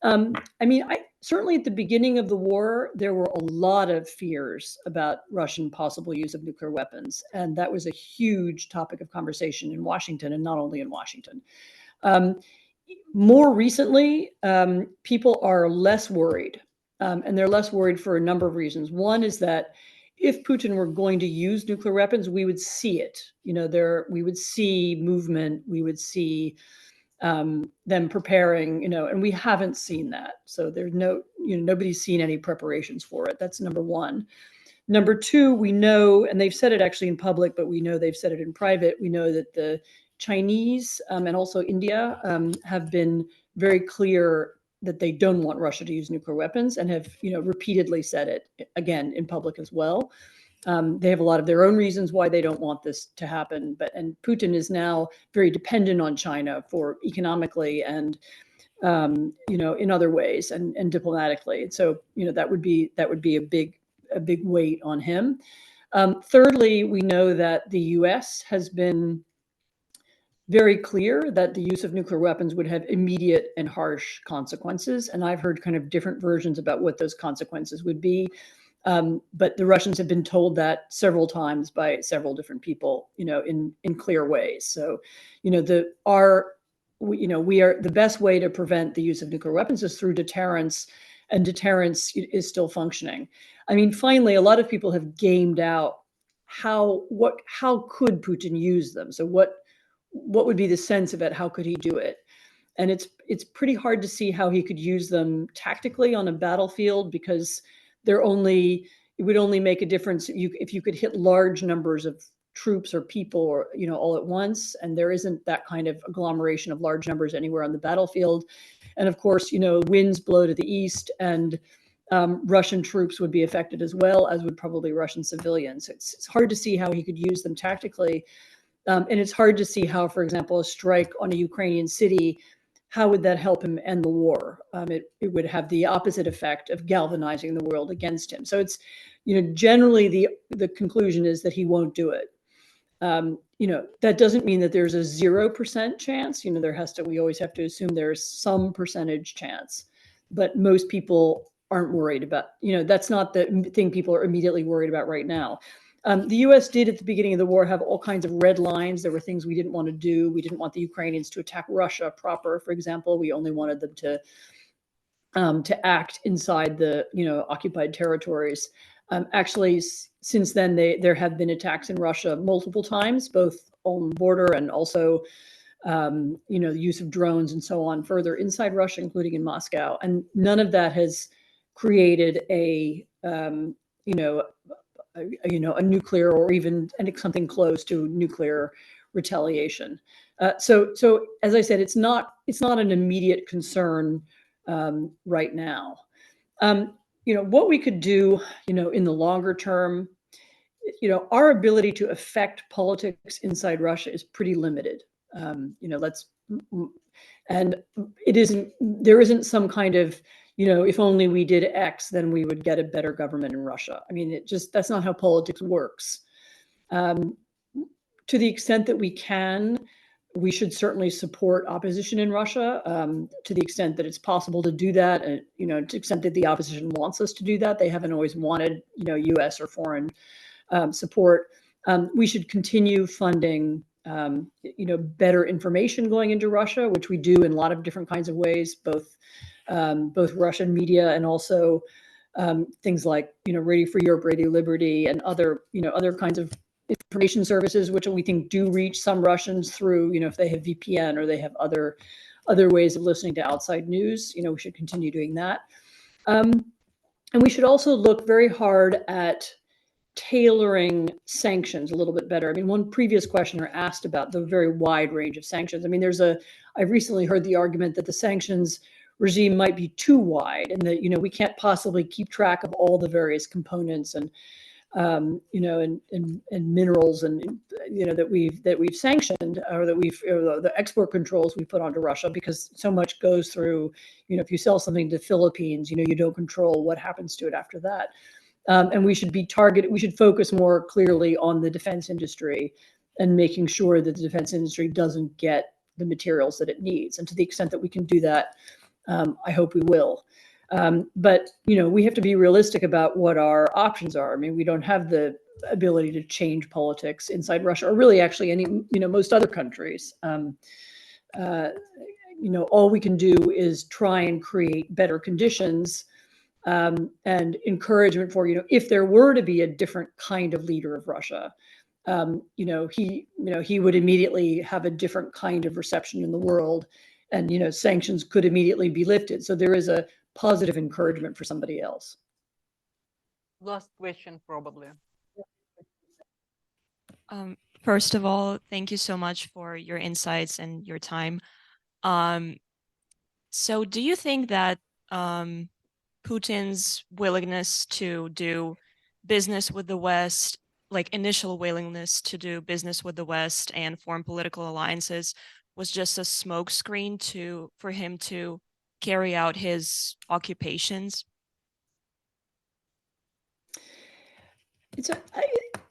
I certainly at the beginning of the war, there were a lot of fears about Russian possible use of nuclear weapons. And that was a huge topic of conversation in Washington, and not only in Washington. More recently, people are less worried, and they're less worried for a number of reasons. One is that if Putin were going to use nuclear weapons, we would see it. We would see movement, we would see them preparing, and we haven't seen that. So there's nobody's seen any preparations for it. That's number one. Number two, we know, and they've said it actually in public, but we know they've said it in private. We know that the Chinese and also India have been very clear that they don't want Russia to use nuclear weapons and have, repeatedly said it again in public as well. They have a lot of their own reasons why they don't want this to happen, and Putin is now very dependent on China for economically and in other ways and diplomatically. So that would be a big weight on him. Thirdly, we know that the U.S. has been very clear that the use of nuclear weapons would have immediate and harsh consequences. And I've heard kind of different versions about what those consequences would be. But the Russians have been told that several times by several different people, in clear ways. So, we are the best way to prevent the use of nuclear weapons is through deterrence, and deterrence is still functioning. I mean, finally, a lot of people have gamed out how could Putin use them? So what would be the sense of it? How could he do it? And it's pretty hard to see how he could use them tactically on a battlefield, because it would only make a difference if you could hit large numbers of troops or people, or all at once, and there isn't that kind of agglomeration of large numbers anywhere on the battlefield. And of course, winds blow to the east, and Russian troops would be affected as well, as would probably Russian civilians. It's hard to see how he could use them tactically. And it's hard to see how, for example, a strike on a Ukrainian city, how would that help him end the war? It would have the opposite effect of galvanizing the world against him. So it's, generally the conclusion is that he won't do it. That doesn't mean that there's a 0% chance. We always have to assume there's some percentage chance, but most people aren't worried about, that's not the thing people are immediately worried about right now. The US did at the beginning of the war have all kinds of red lines. There were things we didn't want to do. We didn't want the Ukrainians to attack Russia proper, for example. We only wanted them to act inside the occupied territories. Actually, since then, there have been attacks in Russia multiple times, both on the border and also the use of drones and so on further inside Russia, including in Moscow. And none of that has created a nuclear, or even something close to nuclear retaliation. So as I said, it's not an immediate concern right now. What we could do, in the longer term, our ability to affect politics inside Russia is pretty limited. And there isn't some kind of, if only we did X, then we would get a better government in Russia. I mean, that's not how politics works. To the extent that we can, we should certainly support opposition in Russia, to the extent that it's possible to do that, and to the extent that the opposition wants us to do that. They haven't always wanted, U.S. or foreign support. We should continue funding, better information going into Russia, which we do in a lot of different kinds of ways, both Russian media and also things like Radio Free Europe, Radio Liberty, and other kinds of information services, which we think do reach some Russians through, if they have VPN or they have other ways of listening to outside news. We should continue doing that. And we should also look very hard at tailoring sanctions a little bit better. I mean, one previous questioner asked about the very wide range of sanctions. I mean, I've recently heard the argument that the sanctions regime might be too wide, and that, we can't possibly keep track of all the various components and minerals and that we've sanctioned, or that the export controls we put onto Russia, because so much goes through, if you sell something to the Philippines, you don't control what happens to it after that. And we should focus more clearly on the defense industry and making sure that the defense industry doesn't get the materials that it needs. And to the extent that we can do that, I hope we will. But we have to be realistic about what our options are. I mean, we don't have the ability to change politics inside Russia, or really actually any, most other countries. All we can do is try and create better conditions and encouragement for, if there were to be a different kind of leader of Russia, he would immediately have a different kind of reception in the world, and sanctions could immediately be lifted. So there is a positive encouragement for somebody else. Last question, probably. First of all, thank you so much for your insights and your time. So do you think that Putin's willingness to do business with the West, like initial willingness to do business with the West and form political alliances, was just a smokescreen for him to carry out his occupations?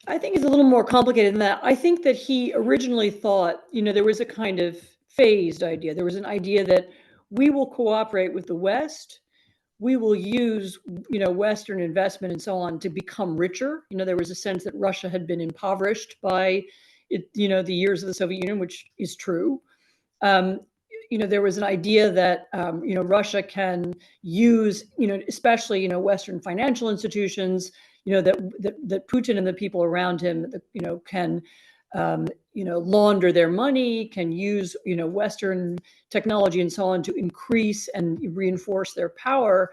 I think it's a little more complicated than that. I think that he originally thought, there was a kind of phased idea. There was an idea that we will cooperate with the West. we will use, Western investment and so on to become richer. There was a sense that Russia had been impoverished by it, the years of the Soviet Union, which is true. There was an idea that, Russia can use, especially, Western financial institutions, that Putin and the people around him, can, launder their money, can use, Western technology and so on to increase and reinforce their power.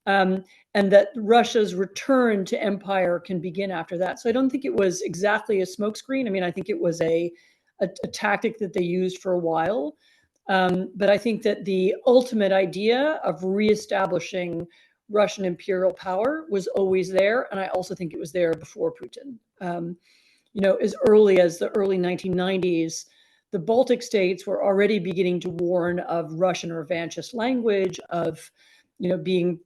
And that Russia's return to empire can begin after that. So I don't think it was exactly a smokescreen. I mean, I think it was a tactic that they used for a while. But I think that the ultimate idea of reestablishing Russian imperial power was always there. And I also think it was there before Putin. As early as the early 1990s, the Baltic states were already beginning to warn of Russian revanchist language, of being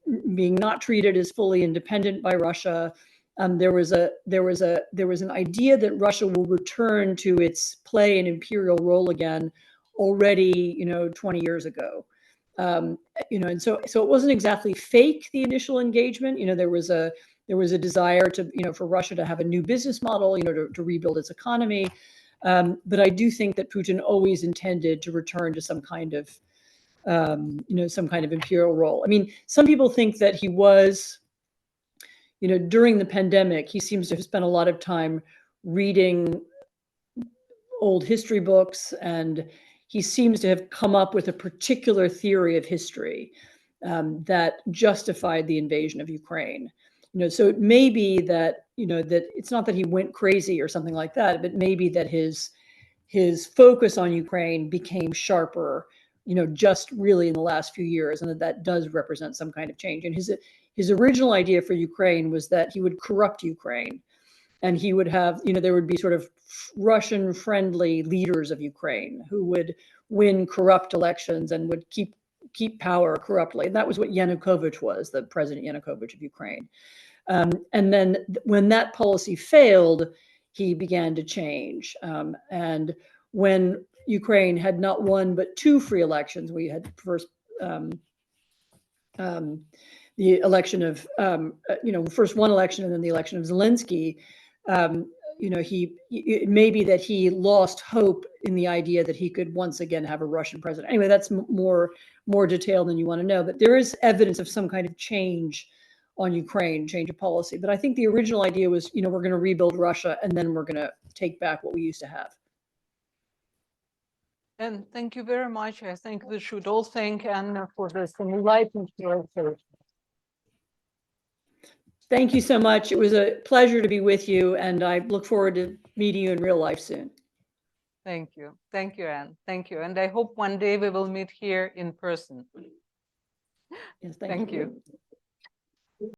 not treated as fully independent by Russia. There was an idea that Russia will return to its play an imperial role again already 20 years ago. And so it wasn't exactly fake, the initial engagement. There was a desire to for Russia to have a new business model, to rebuild its economy. But I do think that Putin always intended to return to some kind of imperial role. I mean, some people think that he was, during the pandemic, he seems to have spent a lot of time reading old history books, and he seems to have come up with a particular theory of history that justified the invasion of Ukraine. So it may be that, that it's not that he went crazy or something like that, but maybe that his focus on Ukraine became sharper, just really in the last few years, and that does represent some kind of change. And his original idea for Ukraine was that he would corrupt Ukraine, and he would have, there would be sort of Russian friendly leaders of Ukraine who would win corrupt elections and would keep power corruptly. And that was what Yanukovych was, the President Yanukovych of Ukraine. And then when that policy failed, he began to change. And when Ukraine had not one but two free elections, we had first the election of, first one election and then the election of Zelensky. It may be that he lost hope in the idea that he could once again have a Russian president. Anyway, that's more detailed than you want to know, but there is evidence of some kind of change on Ukraine, change of policy. But I think the original idea was, we're going to rebuild Russia and then we're going to take back what we used to have. And thank you very much. I think we should all thank Anna for this enlightened presentation. Thank you so much. It was a pleasure to be with you, and I look forward to meeting you in real life soon. Thank you. Thank you, Anne. Thank you. And I hope one day we will meet here in person. Yes, Thank you.